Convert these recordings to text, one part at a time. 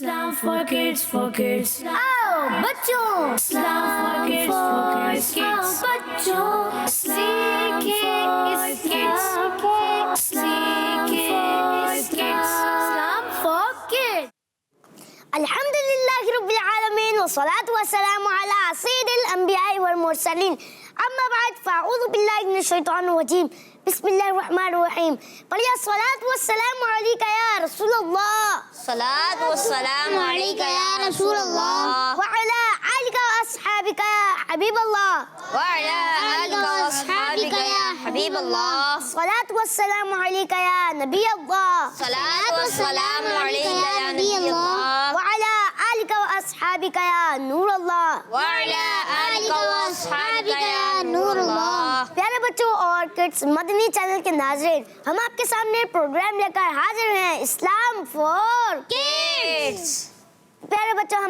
Islam for kids, for kids. आओ बच्चों, Islam for kids, for kids, आओ बच्चों, सीखे इसके Islam for kids. अल्हम्दुलिल्लाहि रब्बिल आलमीन वस्सलातु वस्सलामु अला सय्यिदिल अंबिया'i वल मुरसलीन अम्मा बाद फ़अऊज़ु बिल्लाहि मिनश शैतानिर रजीम बिस्मिल्लाहिर रहमानिर रहीम पढ़िए सलात वस्सलामु अलैका या रसूलल्लाह सलात वस्सलाम अलैका या रसूलल्लाह व अला आलिका व अस्हाबिका या हबीबल्लाह व अला आलिका व अस्हाबिका या हबीबल्लाह सलात वस्सलामु अलैका या नबी अल्लाह सलात वस्सलाम अलैका या नबी अल्लाह व अला आलिका व अस्हाबिका या नूर अल्लाह व अला आलिका व अस्हाबिका या नूर अल्लाह। प्यारे बच्चों और किड्स मदनी चैनल के नाज़रीन, हम आपके सामने प्रोग्राम लेकर हाजिर हैं इस्लाम फॉर किड्स। प्यारे बच्चों,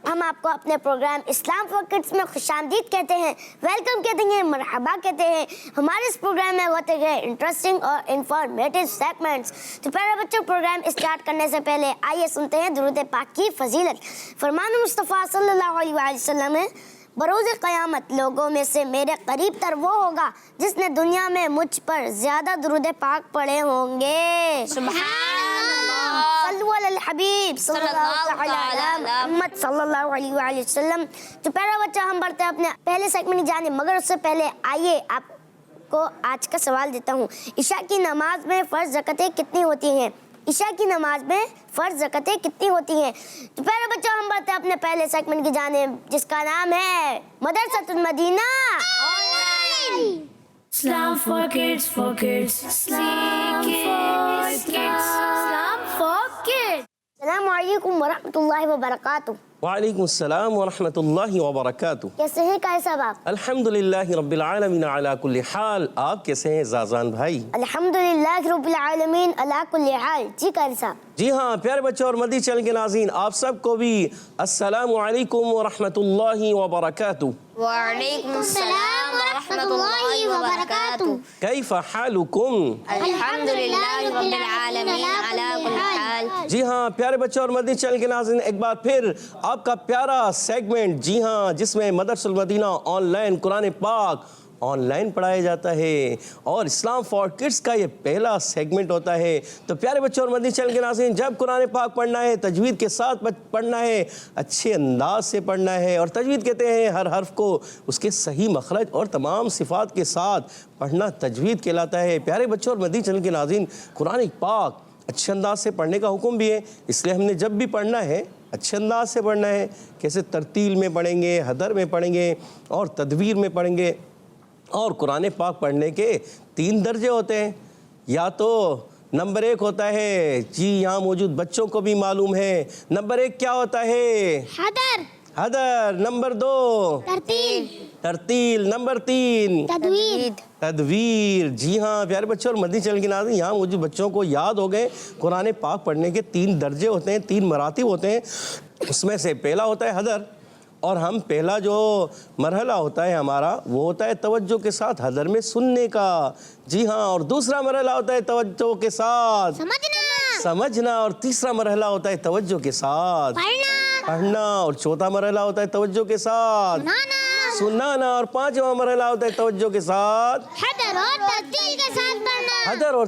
हम आपको अपने प्रोग्राम इस्लाम फॉर किड्स में खुशामदीद कहते हैं, वेलकम कहते हैं, मरहबा कहते हैं। हमारे इस प्रोग्राम में होते हैं इंटरेस्टिंग और इंफॉर्मेटिव सेगमेंट्स। तो प्यारे बच्चों, प्रोग्राम स्टार्ट करने से पहले आइए सुनते हैं दुरूद पाक की फजीलत। फरमान मुस्तफ़ा सल्लल्लाहु अलैहि वसल्लम है, बरोज़ क़यामत लोगों में से मेरे करीब तर वो होगा जिसने दुनिया में मुझ पर ज़्यादा दुरूद पाक पढ़े होंगे। सल्लल्लाहु अलल हबीब सल्लल्लाहु अलैहि वसल्लम। तो प्यारा बच्चा, हम बढ़ते हैं अपने पहले सेगमेंट की जाने, मगर उससे पहले आइए आपको आज का सवाल देता हूँ। इशा की नमाज में फ़र्ज़ रकअतें कितनी होती हैं? इशा की नमाज में फ़र्ज़ रकअतें कितनी होती हैं? तो प्यारे बच्चों, हम बढ़ते हैं अपने पहले सेगमेंट की जाने, जिसका नाम है Madrasatul Madina online. Islam for kids, for kids. Islam for kids. अस्सलामु अलैकुम वरहमतुल्लाहि वबरकातुहू। वालेकुम अस्सलाम वरहमतुल्लाहि वबरकातुहू। कैसे हैं कायद साहब आप? अल्हम्दुलिल्लाहि रब्बिल आलमीन अला कुल्ली हाल। आप कैसे हैं ज़ाज़ान भाई? अल्हम्दुलिल्लाहि रब्बिल आलमीन अला कुल्ली हाल। जी कायद साहब। जी हाँ प्यारे बच्चों और मदनी चैनल के नाज़रीन, आप सबको भी अस्सलामु अलैकुम वरहमतुल्लाहि वबरकातुहू। वालेकुम अस्सलाम व रहमतुल्लाहि व बरकातुहू। कैफ़ हालुकुम? अल्हम्दुलिल्लाहि रब्बिल आलमीन अला कुल्ली हाल। जी हाँ प्यारे बच्चों और मदनी चैनल के नाज़रीन, एक बार फिर आपका प्यारा सेगमेंट, जी हाँ, जिसमें मदरसतुल मदीना ऑनलाइन कुरान पाक ऑनलाइन पढ़ाया जाता है और इस्लाम फॉर किड्स का ये पहला सेगमेंट होता है। तो प्यारे बच्चों और मदनी चैनल के नाज़रीन, जब कुरान पाक पढ़ना है तजवीद के साथ पढ़ना है, अच्छे अंदाज से पढ़ना है। और तजवीद कहते हैं हर हर्फ को उसके सही मखरज और तमाम सिफ़ात के साथ पढ़ना तजवीद कहलाता है। प्यारे बच्चों और मदनी चैनल के नाज़रीन, कुरान पाक अच्छे अंदाज से पढ़ने का हुक्म भी है, इसलिए हमने जब भी पढ़ना है अच्छे अंदाज से पढ़ना है। कैसे तरतील में पढ़ेंगे, हदर में पढ़ेंगे और तदवीर में पढ़ेंगे। और कुरान पाक पढ़ने के 3 दर्जे होते हैं। या तो नंबर 1 होता है, जी यहाँ मौजूद बच्चों को भी मालूम है, नंबर 1 क्या होता है? हदर। नंबर 2 तरतील। नंबर 3 तदवीर। जी हाँ प्यारे बच्चों और मदनी चैनल के नाज़रीन, यहाँ मुझे बच्चों को याद हो गए कुरान पाक पढ़ने के 3 दर्जे होते हैं, 3 मरातिब होते हैं। उसमें से पहला होता है हदर, और हम पहला जो मरहला होता है हमारा वो होता है तवज्जो के साथ हदर में सुनने का। जी हाँ, और दूसरा मरहला होता है तवज्जो के साथ समझना, और तीसरा मरहला होता है तवज्जो के साथ पढ़ना, और चौथा मरहला होता है तवज्जो के साथ सुनाना, और 5वां मरहला होता है तवज्जो के साथ हदर और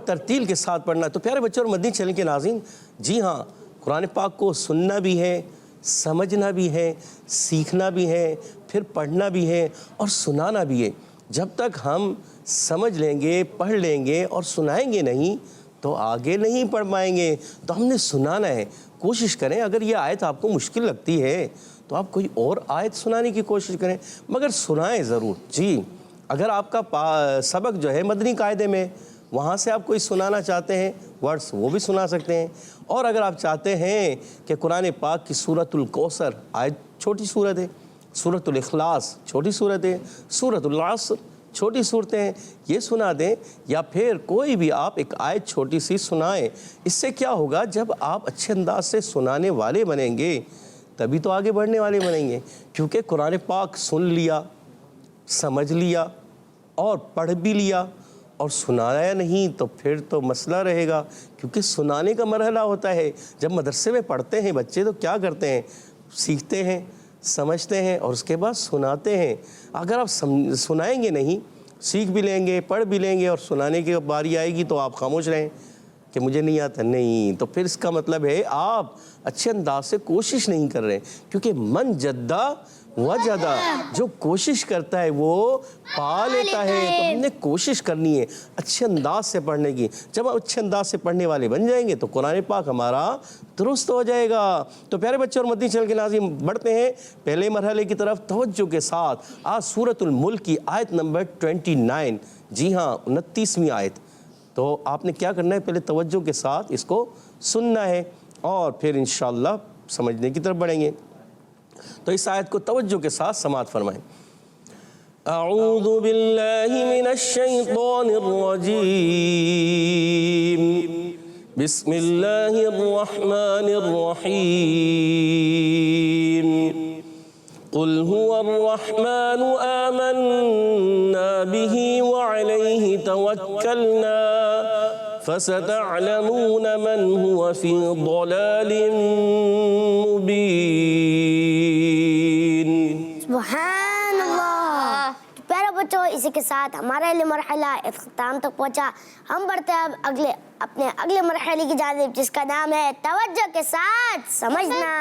तरतील के साथ पढ़ना। तो प्यारे बच्चों और मदनी चैनल के नाज़रीन, जी हाँ, कुरान पाक को सुनना भी है, समझना भी है, सीखना भी है, फिर पढ़ना भी है और सुनाना भी है। जब तक हम समझ लेंगे, पढ़ लेंगे और सुनाएंगे नहीं तो आगे नहीं पढ़ पाएंगे। तो हमने सुनाना है। कोशिश करें, अगर ये आयत आपको मुश्किल लगती है तो आप कोई और आयत सुनाने की कोशिश करें, मगर सुनाएं ज़रूर। जी, अगर आपका सबक जो है मदनी कायदे में, वहाँ से आप कोई सुनाना चाहते हैं वर्ड्स, वो भी सुना सकते हैं। और अगर आप चाहते हैं कि कुरान पाक की सूरतुल कौसर आयत छोटी सूरत है, सूरतुल इखलास छोटी सूरत है, सूरतुल असर छोटी सूरतें हैं, ये सुना दें। या फिर कोई भी आप एक आयत छोटी सी सुनाएं। इससे क्या होगा, जब आप अच्छे अंदाज से सुनाने वाले बनेंगे तभी तो आगे बढ़ने वाले बनेंगे। क्योंकि कुरान पाक सुन लिया, समझ लिया और पढ़ भी लिया اور سنایا نہیں تو پھر تو مسئلہ رہے گا، کیونکہ سنانے کا مرحلہ ہوتا ہے۔ جب مدرسے میں پڑھتے ہیں بچے تو کیا کرتے ہیں، سیکھتے ہیں، سمجھتے ہیں اور اس کے بعد سناتے ہیں۔ اگر آپ سنائیں گے نہیں، سیکھ بھی لیں گے، پڑھ بھی لیں گے اور سنانے کی باری آئے گی تو آپ خاموش رہیں کہ مجھے نہیں آتا، نہیں، تو پھر اس کا مطلب ہے آپ اچھے انداز سے کوشش نہیں کر رہے، کیونکہ من جدہ وجدہ، جو کوشش کرتا ہے وہ پا لیتا ہے۔ تو ہم نے کوشش کرنی ہے اچھے انداز سے پڑھنے کی۔ جب ہم اچھے انداز سے پڑھنے والے بن جائیں گے تو قرآن پاک ہمارا درست ہو جائے گا۔ تو پیارے بچے اور مدنی چینل کے ناظرین، بڑھتے ہیں پہلے مرحلے کی طرف توجہ کے ساتھ۔ آج سورۃ الملک کی آیت نمبر 29، جی ہاں 29ویں آیت۔ تو آپ نے کیا کرنا ہے، پہلے توجہ کے ساتھ اس کو سننا ہے اور پھر انشاءاللہ سمجھنے کی طرف بڑھیں گے۔ تو اس آیت کو توجہ کے ساتھ سماعت فرمائیں۔ اعوذ باللہ من الشیطان الرجیم، بسم اللہ الرحمن الرحیم، قل هو الرحمن آمنا به وعليه توكلنا فستعلمون من هو في ضلال مبين۔ سبحان اللہ۔ پیارے بچوں، اسی کے ساتھ ہمارا علم مرحلہ اختتام تک پہنچا۔ ہم بڑھتے ہیں اب اپنے اگلے مرحلے کی جانب، جس کا نام ہے توجہ کے ساتھ سمجھنا۔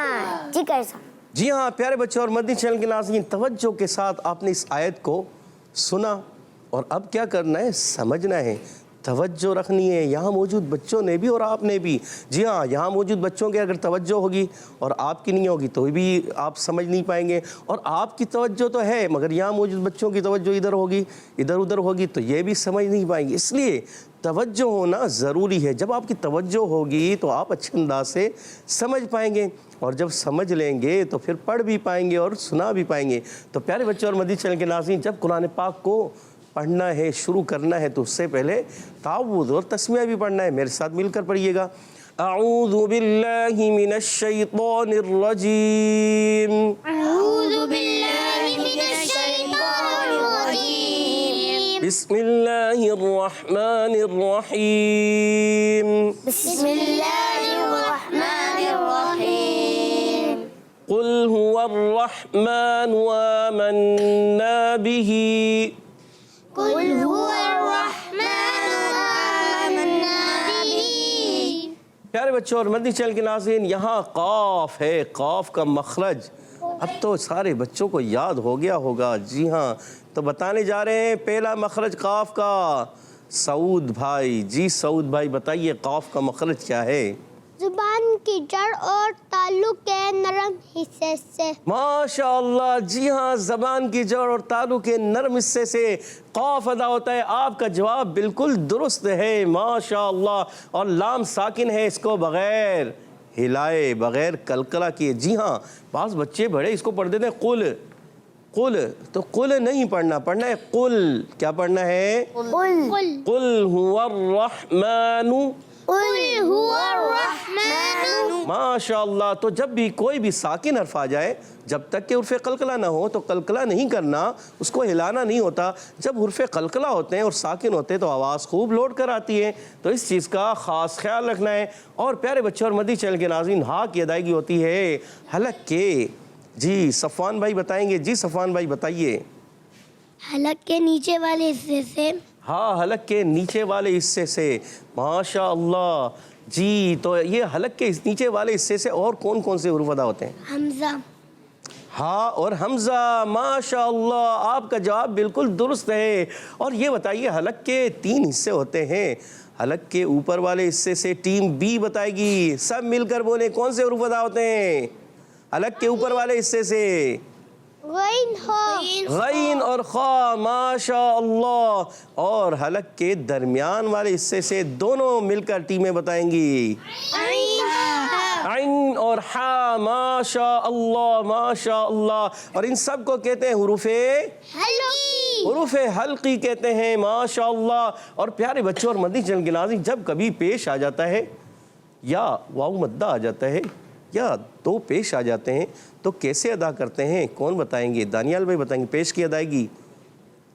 ٹھیک ہے صاحب؟ جی ہاں پیارے بچوں اور مدنی چینل کے ناظرین، توجہ کے ساتھ آپ نے اس آیت کو سنا اور اب کیا کرنا ہے، سمجھنا ہے، توجہ رکھنی ہے۔ یہاں موجود بچوں نے بھی اور آپ نے بھی، جی ہاں یہاں موجود بچوں کے اگر توجہ ہوگی اور آپ کی نہیں ہوگی تو بھی آپ سمجھ نہیں پائیں گے، اور آپ کی توجہ تو ہے مگر یہاں موجود بچوں کی توجہ ادھر ہوگی، ادھر ادھر ہوگی تو یہ بھی سمجھ نہیں پائیں گے۔ اس لیے توجہ ہونا ضروری ہے۔ جب آپ کی توجہ ہوگی تو آپ اچھے انداز سے سمجھ پائیں گے، اور جب سمجھ لیں گے تو پھر پڑھ بھی پائیں گے اور سنا بھی پائیں گے۔ تو پیارے بچے اور مدنی چینل کے ناظرین، جب قرآن پاک کو پڑھنا ہے، شروع کرنا ہے تو اس سے پہلے تعوذ اور تسمیہ بھی پڑھنا ہے۔ میرے ساتھ مل کر پڑھیے گا۔ اعوذ باللہ من الشیطان الرجیم، اعوذ باللہ من الشیطان الرجیم، بسم اللہ الرحمن الرحیم، بسم اللہ الرحمن الرحیم، قل هو الرحمن آمنا به، قل هو الرحمن آمنا به۔ پیارے بچوں اور مدنی چینل کے ناظرین، یہاں قاف ہے، قاف کا مخرج اب تو سارے بچوں کو یاد ہو گیا ہوگا۔ جی ہاں، تو بتانے جا رہے ہیں پہلا مخرج قاف کا۔ سعود بھائی، جی سعود بھائی بتائیے قاف کا مخرج کیا ہے؟ زبان کی جڑ اور تعلق کے نرم حصے سے۔ ماشاء اللہ، جی ہاں زبان کی جڑ اور تعلق کے نرم حصے سے قاف ادا ہوتا ہے۔ آپ کا جواب بالکل درست ہے، ماشاء اللہ۔ اور لام ساکن ہے، اس کو بغیر ہلائے، بغیر قلقلہ کیے، جی ہاں بعض بچے بڑے اس کو پڑھ دیتے ہیں قل قل، تو قل نہیں پڑھنا، پڑھنا ہے قل۔ کیا پڑھنا ہے؟ قل هو الرحمن، قل هو الرحمن۔ ماشاء اللہ۔ تو جب بھی کوئی بھی ساکن حرف آ جائے، جب تک کہ حرف قلقلہ نہ ہو تو قلقلہ نہیں کرنا، اس کو ہلانا نہیں ہوتا۔ جب حرف قلقلہ ہوتے ہیں اور ساکن ہوتے ہیں تو آواز خوب لوٹ کر آتی ہے، تو اس چیز کا خاص خیال رکھنا ہے۔ اور پیارے بچوں اور مدنی چینل کے ناظرین، ہاں کی ادائیگی ہوتی ہے حلق کے۔ جی صفوان بھائی بتائیں گے، جی صفوان بھائی بتائیے۔ حلق کے نیچے والے حصے سے۔ ہاں حلق کے نیچے والے حصے سے، ماشاء اللہ۔ جی تو یہ حلق کے نیچے والے حصے سے اور کون کون سے حروف ادا ہوتے ہیں؟ حمزہ۔ ہاں اور حمزہ، ماشاء اللہ آپ کا جواب بالکل درست ہے۔ اور یہ بتائیے حلق کے 3 حصے ہوتے ہیں، حلق کے اوپر والے حصے سے ٹیم بی بتائے گی، سب مل کر بولیں کون سے حروف ادا ہوتے ہیں حلق کے اوپر والے حصے سے؟ غین اور خا، ماشاء اللہ۔ اور حلق کے درمیان والے حصے سے دونوں مل کر ٹیمیں بتائیں گی، عین اور ہا، ماشاء اللہ ماشاء اللہ۔ اور ان سب کو کہتے ہیں حروف حلقی کہتے ہیں، ماشاء اللہ۔ اور پیارے بچوں اور مدنی چینل کے ناظرین، جب کبھی پیش آ جاتا ہے یا واو مدہ آ جاتا ہے یا 2 پیش آ جاتے ہیں تو کیسے ادا کرتے ہیں؟ کون بتائیں گے؟ دانیال بھائی بتائیں گے پیش کی ادائیگی؟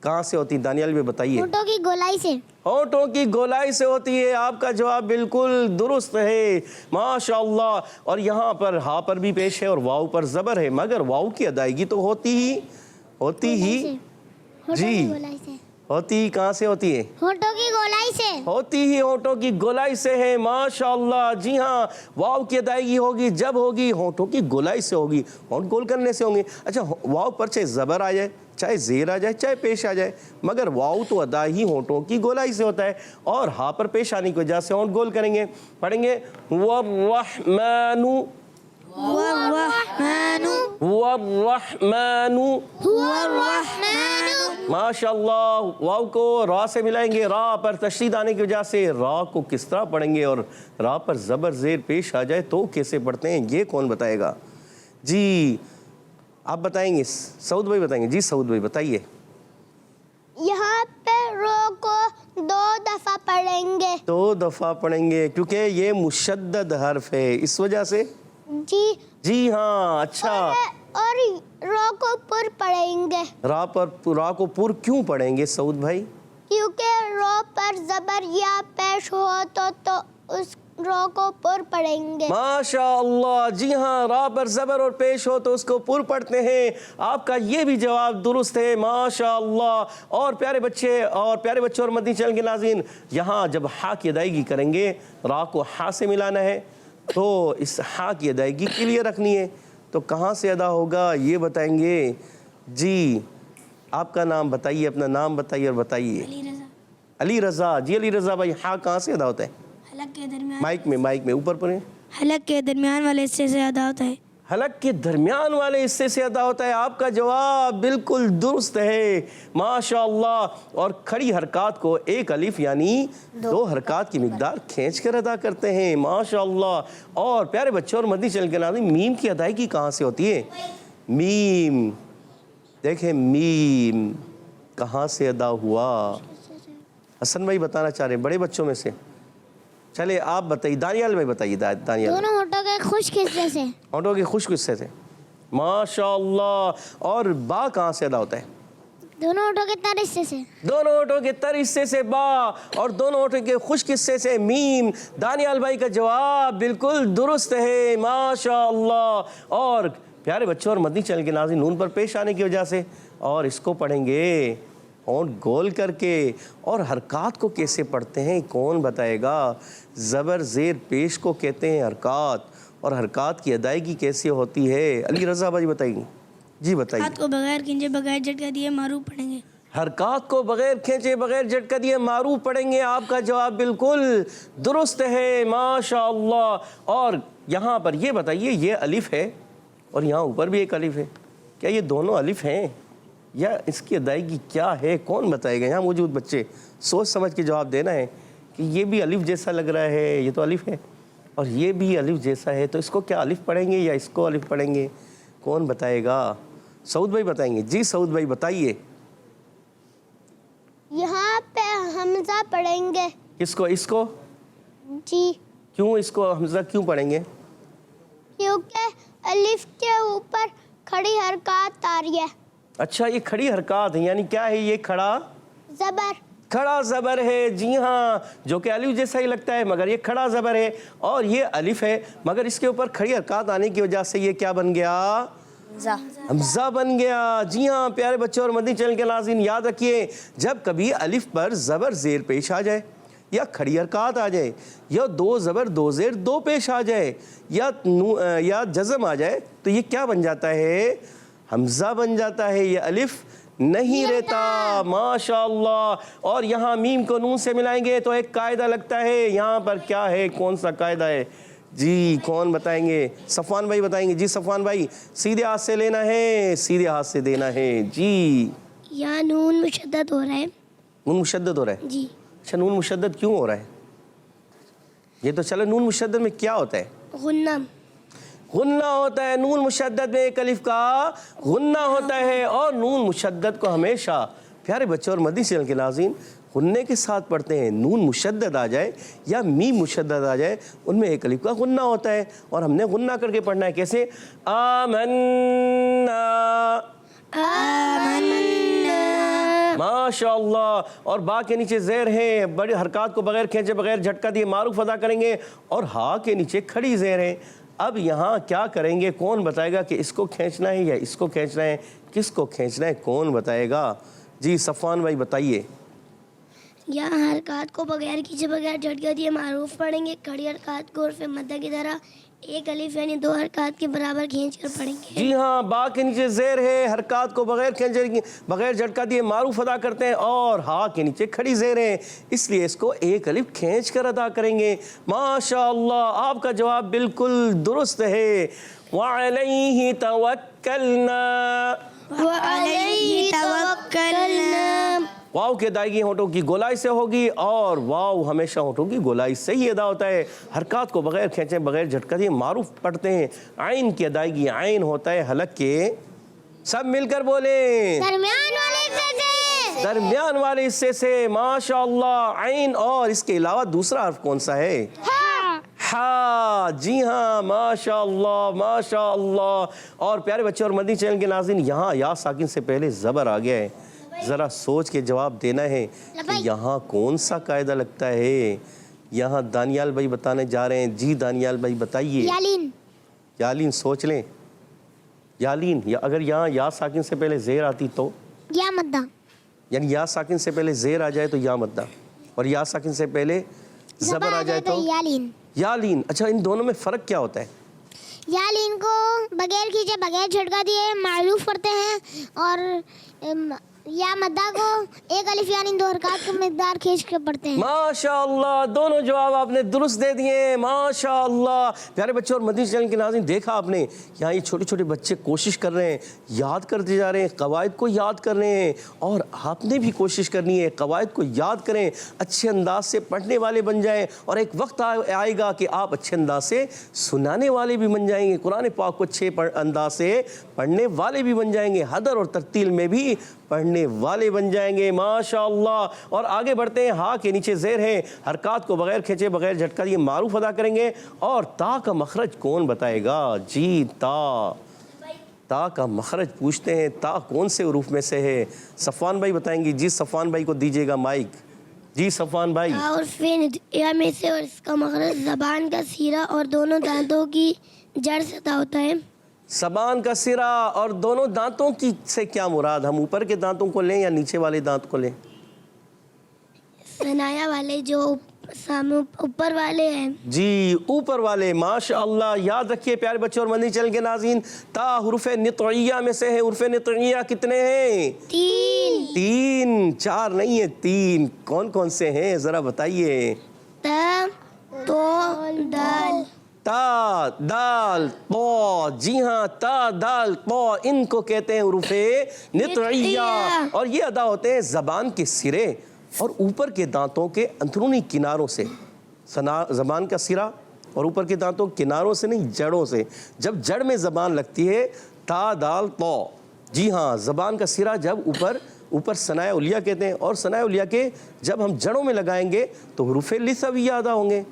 कहाँ से होती है दानियाल भी बताइए। होठों की गोलाई से। होठों की गोलाई से होती है। आपका जवाब बिल्कुल दुरुस्त है, माशाअल्लाह। और यहाँ पर हा पर भी पेश है और वाव पर ज़बर है, मगर वाव की अदायगी तो होती ही जी होती कहाँ से होती है? होठों की गोलाई से। होती ही होठों की गोलाई से है, माशाअल्लाह। जी हाँ, वाव की अदायगी होगी जब होगी होठों की गोलाई से होगी, होंठ गोल करने से होंगे। अच्छा, वाव पर चाहे ज़बर आ जाए, चाहे ज़ेर आ जाए, चाहे पेश आ जाए, मगर वाव तो अदा ही होठों की गोलाई से होता है। और हा पर पेश आने की वजह से होंठ गोल करेंगे। पढ़ेंगे वर्रहमानु, वर्रहमानु, माशाअल्लाह। वाव को रा से मिलाएंगे, रा पर तशदीद आने की वजह से रा को किस तरह पढ़ेंगे, और रा पर ज़बर ज़ेर पेश आ जाए तो कैसे पढ़ते हैं, ये कौन बताएगा? जी आप बताएंगे, सऊद भाई बताएंगे। जी सऊद भाई बताइए। यहाँ पे रो को 2 दफा पढ़ेंगे। 2 दफा पढ़ेंगे क्योंकि ये मुशद्दद हर्फ है, इस वजह से। जी हाँ, अच्छा। और रो को पुर पढ़ेंगे। रा को पुर क्यों पढ़ेंगे सऊद भाई? क्योंकि रो पर ज़बर या पेश हो तो उस रो को पुर पढ़ेंगे। माशाअल्लाह। जी हाँ, रा पर ज़बर और पेश हो तो उसको पुर पढ़ते हैं। आपका ये भी जवाब दुरुस्त है, माशाअल्लाह। और प्यारे बच्चे और मदनी चैनल के नाज़रीन, यहाँ जब हा की अदायगी करेंगे, रा को हा से मिलाना है, तो इस हा की अदायगी के लिए रखनी है, तो कहाँ से अदा होगा ये बताएंगे। जी आपका नाम बताइए, अपना नाम बताइए और बताइए। अली रज़ा। जी अली रज़ा भाई, हा कहाँ से अदा होता है? हलक के दरमियान, माइक में ऊपर पढ़ें। हलक के दरमियान वाले हिस्से से अदा होता है। हलक के दरमियान वाले हिस्से से अदा होता है। आपका जवाब बिल्कुल दुरुस्त है, माशाअल्लाह। और खड़ी हरकत को एक अलिफ यानी 2 हरकत की मिकदार खींच कर अदा करते हैं, माशाअल्लाह। और प्यारे बच्चों और मदनी चैनल के नाज़रीन, मीम की अदायगी कहाँ से होती है? मीम, देखें मीम कहाँ से अदा हुआ? हसन भाई बताना चाह रहे हैं बड़े बच्चों में से। चले आप बताइए, दानियाल भाई बताइए। दानियाल। दोनों होठों के खुश्क हिस्से से। होठों के खुश्क हिस्से से, माशाअल्लाह। और बा कहाँ से अदा होता है? दोनों होठों के तर हिस्से से। दोनों होठों के तर हिस्से से बा, और दोनों होठों के खुश्क हिस्से से मीम। दानियाल भाई का जवाब बिल्कुल दुरुस्त है, माशाअल्लाह। और प्यारे बच्चों और मदनी चैनल के नाज़रीन, नून पर पेश आने की वजह से, और इसको पढ़ेंगे होंठ गोल करके। और हरकत को कैसे पढ़ते हैं कौन बताएगा? ज़बर ज़ेर पेश को कहते हैं हरकत, और हरकत की अदायगी कैसे होती है? अली रज़ा भाई बताइए। जी बताइए। हाथ को बगैर खींचे बगैर झटका दिए मारूफ पढ़ेंगे। हरकत को बगैर खींचे बगैर झटका दिए मारूफ पढ़ेंगे। आपका जवाब बिल्कुल दुरुस्त है, माशाअल्लाह। और यहाँ पर ये बताइए, ये अलिफ है और यहाँ ऊपर भी एक अलिफ है, क्या ये दोनों अलिफ हैं या इसकी अदायगी क्या है, कौन बताएगा? यहाँ मौजूद बच्चे सोच समझ के जवाब देना है कि ये भी अलिफ जैसा लग रहा है, ये तो अलिफ है, और ये भी अलिफ जैसा है, तो इसको क्या अलिफ पढ़ेंगे या इसको अलिफ पढ़ेंगे, कौन बताएगा? सऊद भाई बताएंगे। जी सऊद भाई बताइए। यहाँ पे हमजा पढ़ेंगे। किसको? इसको? जी। क्यों इसको हमजा क्यों पढ़ेंगे? क्योंकि अलिफ के ऊपर खड़ी हरकत आ रही है। अच्छा, ये खड़ी हरकत है, यानी क्या है ये? खड़ा ज़बर। खड़ा ज़बर है। जी हाँ, जो कि अलिफ जैसा ही लगता है मगर ये खड़ा ज़बर है, और ये अलिफ है मगर इसके ऊपर खड़ी हरकत आने की वजह से ये क्या बन गया? हमज़ा बन गया। जी हाँ प्यारे बच्चों और मदनी चैनल के नाज़रीन, याद रखिए, जब कभी अलिफ पर ज़बर ज़ेर पेश आ जाए, या खड़ी हरकत आ जाए, या 2 ज़बर 2 ज़ेर 2 पेश आ जाए, या जज़म आ जाए, तो ये क्या बन जाता है? हमज़ा बन जाता है, ये अलिफ नहीं रहता, माशाअल्लाह। और यहाँ मीम को नून से मिलाएंगे तो एक कायदा लगता है। यहाँ पर क्या है, कौन सा कायदा है? जी कौन बताएंगे? सफ़वान भाई बताएंगे। जी सफ़वान भाई, सीधे हाथ से लेना है, सीधे हाथ से देना है। जी यहाँ नून मुशद्दद हो रहा है। नून मुशद्दद हो रहा है? जी। अच्छा, नून मुशद्दद क्यों हो रहा है? ये तो चलो, नून मुशद्दद में क्या होता है? गुन्ना। गुन्ना होता है। नून मुशद्दद में एक अलिफ का गुन्ना होता है, और नून मुशद्दद को हमेशा प्यारे बच्चों और मदनी चैनल के नाज़रीन गुन्ने के साथ पढ़ते हैं। नून मुशद्दद आ जाए या मीम मुशद्दद आ जाए, उनमें एक अलिफ का गुन्ना होता है, और हमने गुन्ना करके पढ़ना है। कैसे? आमन्ना, आमन्ना, माशाअल्लाह। और बा के नीचे ज़ेर है, बड़ी हरकत को बगैर खींचे बगैर झटका दिए मारूफ अदा करेंगे। और हा के नीचे खड़ी ज़ेर है। अब यहाँ क्या करेंगे, कौन बताएगा कि इसको खींचना है या इसको खींचना है, किसको खींचना है, कौन बताएगा? जी सफ़वान भाई बताइए। यहाँ हरकत को बगैर खींचे बगैर झटका दिए मारूफ पढ़ेंगे। खड़ी हरकत को उर्फ़ मद्दा की तरह एक अलिफ यानी 2 हरकत के बराबर खींच कर पढ़ेंगे। जी हाँ, बा के नीचे ज़ेर है, हरकत को बगैर खींचे बगैर झटका दिए मारूफ अदा करते हैं। और हा के नीचे खड़ी ज़ेर है, इसलिए इसको एक अलिफ खींच कर अदा करेंगे। माशाअल्लाह, आपका जवाब बिल्कुल दुरुस्त है। वअलैहि तवक्कलना, वअलैहि तवक्कलना। वाव की अदायगी होठों की गोलाई से होगी और वाव हमेशा होठों की गोलाई से ही अदा होता है। हरकत को बगैर खींचे बगैर झटका दिए मारूफ पढ़ते हैं। आइन की अदायगी आइन होता है हलक के, सब मिलकर बोले, दरमियान वाले हिस्से से। दरमियान वाले हिस्से से। माशाअल्लाह, आइन और इसके अलावा दूसरा हर्फ कौन सा है? हा। जी हाँ, माशाअल्लाह माशाअल्लाह। और प्यारे बच्चे और मदनी चैनल के नाज़रीन, यहाँ या साकिन से पहले ज़बर आ गया है। ज़रा सोच के जवाब देना है कि यहाँ कौन सा कायदा लगता है। यहाँ दानियाल भाई बताने जा रहे हैं। जी दानियाल भाई बताइए। यालीन। यालीन सोच लें। यालीन, या अगर यहाँ या साकिन से पहले ज़ेर आती तो? या मद्दा। यानी या साकिन से पहले ज़ेर आ जाए तो या मद्दा, और या साकिन से पहले ज़बर आ जाए तो यालीन। यालीन। अच्छा, इन दोनों में फ़र्क क्या होता है? यालीन को बगैर खींचे बगैर झटका दिए मारूफ पढ़ते हैं और या मद्दा को एक अलिफ यानी 2 हरकत का मिकदार खींच के पढ़ते हैं। माशाअल्लाह, दोनों जवाब आपने दुरुस्त दे दिए। माशाअल्लाह। प्यारे बच्चों और मदनी चैनल के नाज़रीन, देखा आपने यहाँ ये छोटे छोटे बच्चे कोशिश कर रहे हैं, याद करते जा रहे हैं, कवायद को याद कर रहे हैं। और आपने भी कोशिश करनी है, कवायद को याद करें, अच्छे अंदाज से पढ़ने वाले बन जाएं। और एक वक्त आएगा कि आप अच्छे अंदाज से सुनाने वाले भी बन जाएंगे, कुरान पाक को अच्छे अंदाज से पढ़ने वाले भी बन जाएंगे, हदर और तरतील में भी पढ़ने वाले बन जाएंगे। माशाअल्लाह। और आगे बढ़ते हैं। हा के नीचे ज़ेर है, हरकत को बगैर खींचे बगैर झटका दिए मारूफ अदा करेंगे। और ता का मखरज कौन बताएगा? जी ता का मखरज पूछते हैं। ता कौन से उरूफ में से है? सफ़वान भाई बताएंगे। जी सफ़वान भाई को दीजिएगा माइक। जी सफ़वान भाई। या में से, और इसका मखरज ज़बान का सीरा और दोनों दांतों की जड़ से अदा होता है। ज़बान का सिरा और दोनों दांतों की से क्या मुराद? हम ऊपर के दांतों को लें या नीचे वाले दांत को लें? सनाया वाले, जो सामने ऊपर वाले हैं। जी ऊपर वाले। माशाअल्लाह। याद रखिए प्यारे बच्चों और मदनी चैनल के नाज़रीन, ता हुरूफ़े नितइया में से है। हुरूफ़े नितइया कितने हैं? 3। 4 नहीं है, 3। कौन कौन से हैं ज़रा बताइए। ता, तो, दाल। ता दाल तो। जी हाँ, ता दाल तो, इनको कहते हैं हुरूफ़े नितइया। और ये अदा होते हैं ज़बान के सिरे और ऊपर के दांतों के अंदरूनी किनारों से। ज़बान का सिरा और ऊपर के दांतों किनारों से नहीं, जड़ों से। जब जड़ में ज़बान लगती है, ता दाल तो। जी हाँ, ज़बान का सिरा जब ऊपर सनाया उलिया कहते हैं, और सनाया उलिया के जब हम जड़ों में लगाएंगे तो हुरूफ़े लिसविया अदा होंगे,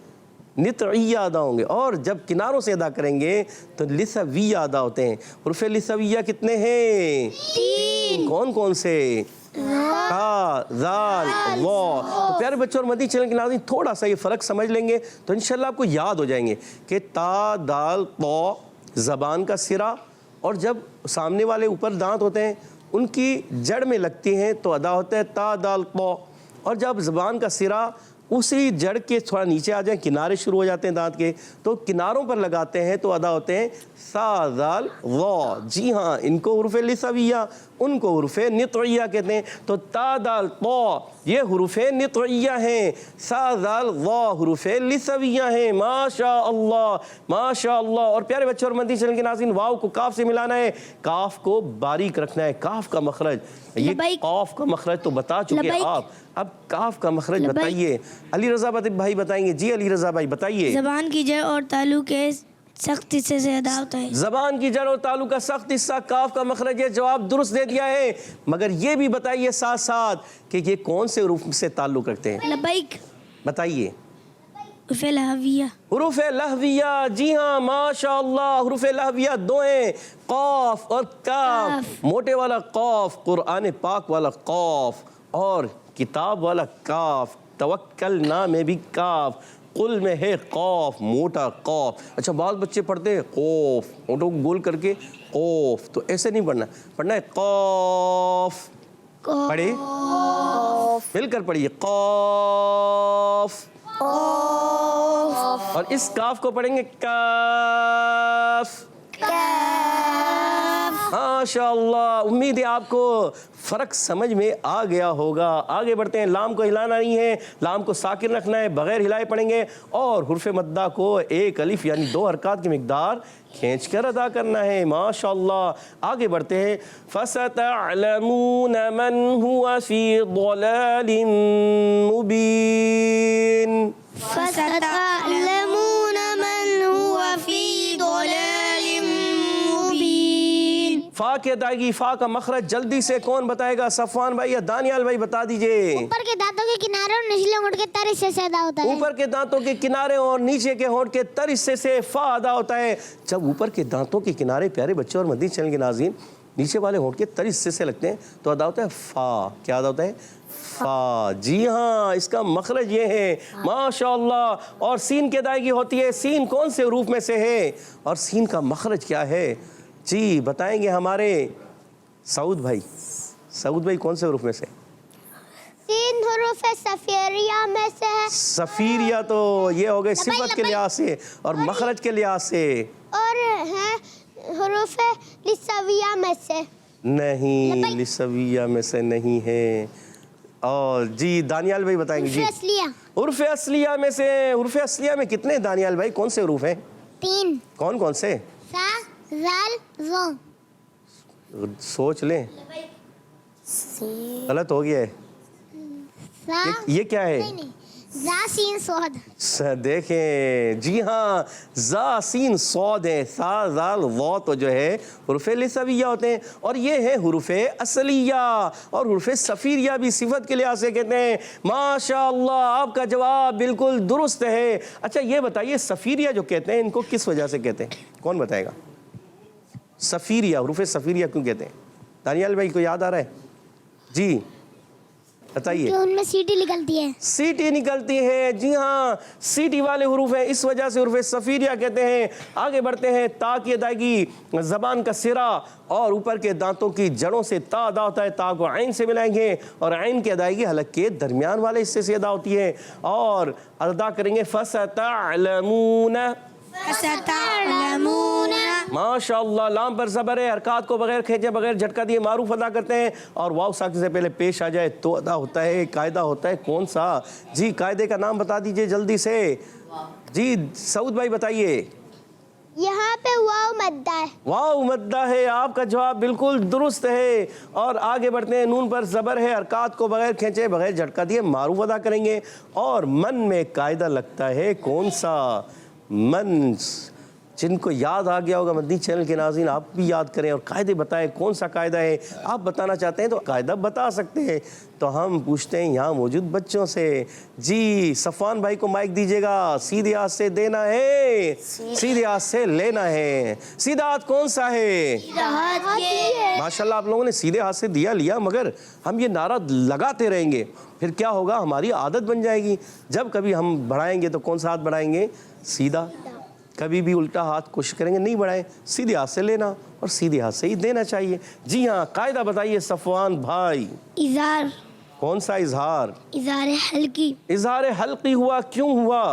नितइया अदा होंगे। और जब किनारों से अदा करेंगे तो लिसविया अदा होते हैं। हुरूफ़े लिसविया कितने हैं? 3। कौन कौन से? ता, ज़ाल, वो। तो प्यारे बच्चों और मदनी चैनल के नाज़रीन, थोड़ा सा ये फ़र्क समझ लेंगे तो इंशाल्लाह आपको याद हो जाएंगे कि ता दाल तो ज़बान का सिरा, और जब सामने वाले ऊपर दांत होते हैं उनकी जड़ में लगती हैं तो अदा होता है ता दाल तो। और जब ज़बान का सिरा उसी जड़ के थोड़ा नीचे आ जाए, किनारे शुरू हो जाते हैं दांत के, तो किनारों पर लगाते हैं तो अदा होते हैं सा दाल वो। जी हाँ, इनको हुरूफ़े लिसविया, उनको हुरूफ़े नितइया कहते हैं। तो ता दाल तो ये हुरूफ़े नितइया हैं, सा दाल वो हुरूफ़े लिसविया हैं। माशाअल्लाह माशाअल्लाह। और प्यारे बच्चों और मदनी चैनल के नाज़रीन, वाव को काफ से मिलाना है, काफ को बारीक रखना है। काफ का मखरज, ये काफ का मखरज तो बता चुके आप, अब काफ का मखरज बताइए। अली रज़ा भाई बताएंगे। जी अली रज़ा भाई बताइए। ज़बान की जड़ और तालु के सख्त हिस्से से अदा होता है। ज़बान की जड़ और तालु का सख्त हिस्सा काफ का मखरज है। जवाब दुरुस्त दे दिया है, मगर ये भी बताइए साथ साथ कि ये कौन से हुरूफ से ताल्लुक रखते हैं? लबैक। बताइए। हुरूफ़े लहविया। हुरूफ़े लहविया। जी हाँ, माशाअल्लाह। हुरूफ़े लहविया 2 हैं, क़ाफ और काफ। मोटे वाला क़ाफ, कुरान पाक वाला क़ाफ, اور کتاب والا کاف، توکلنا میں بھی کاف، قل میں ہے قاف، موٹا قاف. اچھا بعض بچے پڑھتے ہیں قوف، ہونٹوں کو گول کر کے قوف، تو ایسے نہیں پڑھنا، پڑھنا ہے قاف. پڑھیں مل کر پڑھیے قاف، اور اس کاف کو پڑھیں گے کاف. ماشاء اللہ، امید ہے آپ کو فرق سمجھ میں آ گیا ہوگا. آگے بڑھتے ہیں. لام کو ہلانا نہیں ہے، لام کو ساکن رکھنا ہے، بغیر ہلائے پڑھیں گے، اور حرف مدہ کو ایک الف یعنی 2 حرکات کی مقدار کھینچ کر ادا کرنا ہے. ماشاء اللہ. آگے بڑھتے ہیں. فَسَتَعْلَمُونَ مَنْ هُوَ فِي ضَلَالٍ مُبِينٍ. فَسَتَعْلَمُونَ مَنْ هُوَ فِي ضَلَالٍ مُبِينٍ. فا کی ادائیگی، فا کا مخرج جلدی سے کون بتائے گا؟ صفوان بھائی یا دانیال بھائی بتا دیجئے. اوپر کے دانتوں کے کنارے اور نچلے ہونٹ کے تر حصے سے ادا ہوتا ہے. اوپر کے دانتوں کے کنارے اور نیچے کے ہونٹ کے تر حصے سے فا ادا ہوتا ہے. جب اوپر کے دانتوں کے کنارے پیارے بچے اور مدنی چینل کے ناظرین نیچے والے ہونٹ کے تر حصے سے لگتے ہیں تو ادا ہوتا ہے فا. کیا ادا ہوتا ہے؟ فا. جی ہاں، اس کا مخرج یہ ہے. ماشاء اللہ. اور سین کی ادائیگی ہوتی ہے. سین کون سے حروف میں سے ہے اور سین کا مخرج کیا ہے؟ جی بتائیں گے ہمارے سعود بھائی. سعود بھائی کون سے حروف میں سے؟ سین حروف صفیریہ میں سے ہے. صفیریہ تو یہ ہو گئے صفت کے لحاظ سے اور مخرج کے لحاظ سے. اور ہے حروف لسویہ میں سے. نہیں، لسویہ میں سے نہیں ہے. اور جی دانیال بھائی بتائیں گے. جی حروف اصلیہ. حروف اصلیہ میں سے. حروف اصلیہ میں کتنے دانیال بھائی؟ کون سے حروف ہیں؟ 3. کون کون سے؟ سا، زال، زو. سوچ لیں. غلط ہو گیا ہے. سا، یہ کیا ہے؟ نہیں نہیں، زا سین صاد. دیکھیں جی ہاں، زا سین صاد ہے. سا زال وا تو جو ہے حروف لسویہ ہوتے ہیں اور یہ ہے حروف اصلیہ. اور حروف صفیریہ بھی صفت کے لحاظ سے کہتے ہیں. ماشاء اللہ، آپ کا جواب بالکل درست ہے. اچھا یہ بتائیے صفیریہ جو کہتے ہیں ان کو کس وجہ سے کہتے ہیں؟ کون بتائے گا؟ صفیریہ، حروف صفیریہ کیوں کہتے ہیں؟ دانیال بھائی کو یاد آ رہا ہے؟ جی بتائیے. ان میں سیٹی نکلتی ہے. سیٹی نکلتی ہے. جی ہاں، سیٹی والے حروف ہیں، اس وجہ سے حروف صفیریہ کہتے ہیں. آگے بڑھتے ہیں. تا کی ادائیگی زبان کا سرا اور اوپر کے دانتوں کی جڑوں سے تا ادا ہوتا ہے. تا کو عین سے ملائیں گے اور عین کی ادائیگی حلق کے درمیان والے حصے سے ادا ہوتی ہے. اور ادا کریں گے فَسَتَعْلَمُونَ. فَسَتَعْلَمُونَ. ماشاء اللہ. لام پر زبر ہے، حرکات کو بغیر کھینچے بغیر جھٹکا دیے معروف ادا کرتے ہیں. اور واو ساکن سے پہلے پیش آ جائے تو ادا ہوتا ہے. قاعدہ ہوتا ہے کون سا؟ جی قاعدے کا نام بتا دیجئے جلدی سے. جی سعود بھائی بتائیے. یہاں پہ واو مدہ ہے. واو مدہ ہے. آپ کا جواب بالکل درست ہے. اور آگے بڑھتے ہیں. نون پر زبر ہے، حرکات کو بغیر کھینچے بغیر جھٹکا دیے معروف ادا کریں گے. اور من میں قاعدہ لگتا ہے کون سا؟ من. جن کو یاد آ گیا ہوگا مدنی چینل کے ناظرین آپ بھی یاد کریں اور قاعدے بتائیں کون سا قاعدہ ہے. آپ بتانا چاہتے ہیں تو قاعدہ بتا سکتے ہیں. تو ہم پوچھتے ہیں یہاں موجود بچوں سے. جی صفوان بھائی کو مائک دیجیے گا. سیدھے ہاتھ سے دینا ہے، سیدھے ہاتھ سے لینا ہے. سیدھا ہاتھ کون سا ہے؟ ماشاءاللہ آپ لوگوں نے سیدھے ہاتھ سے دیا لیا، مگر ہم یہ نعرہ لگاتے رہیں گے پھر کیا ہوگا؟ ہماری عادت بن جائے گی. جب کبھی ہم بڑھائیں گے تو کون سا ہاتھ بڑھائیں گے؟ سیدھا. کبھی بھی الٹا ہاتھ کوشش کریں گے نہیں بڑھائیں. سیدھے ہاتھ سے لینا اور سیدھے ہاتھ سے ہی دینا چاہیے. جی ہاں قاعدہ بتائیے صفوان بھائی. اظہار. کون سا اظہار؟ اظہار حلقی. اظہار حلقی ہوا. کیوں ہوا؟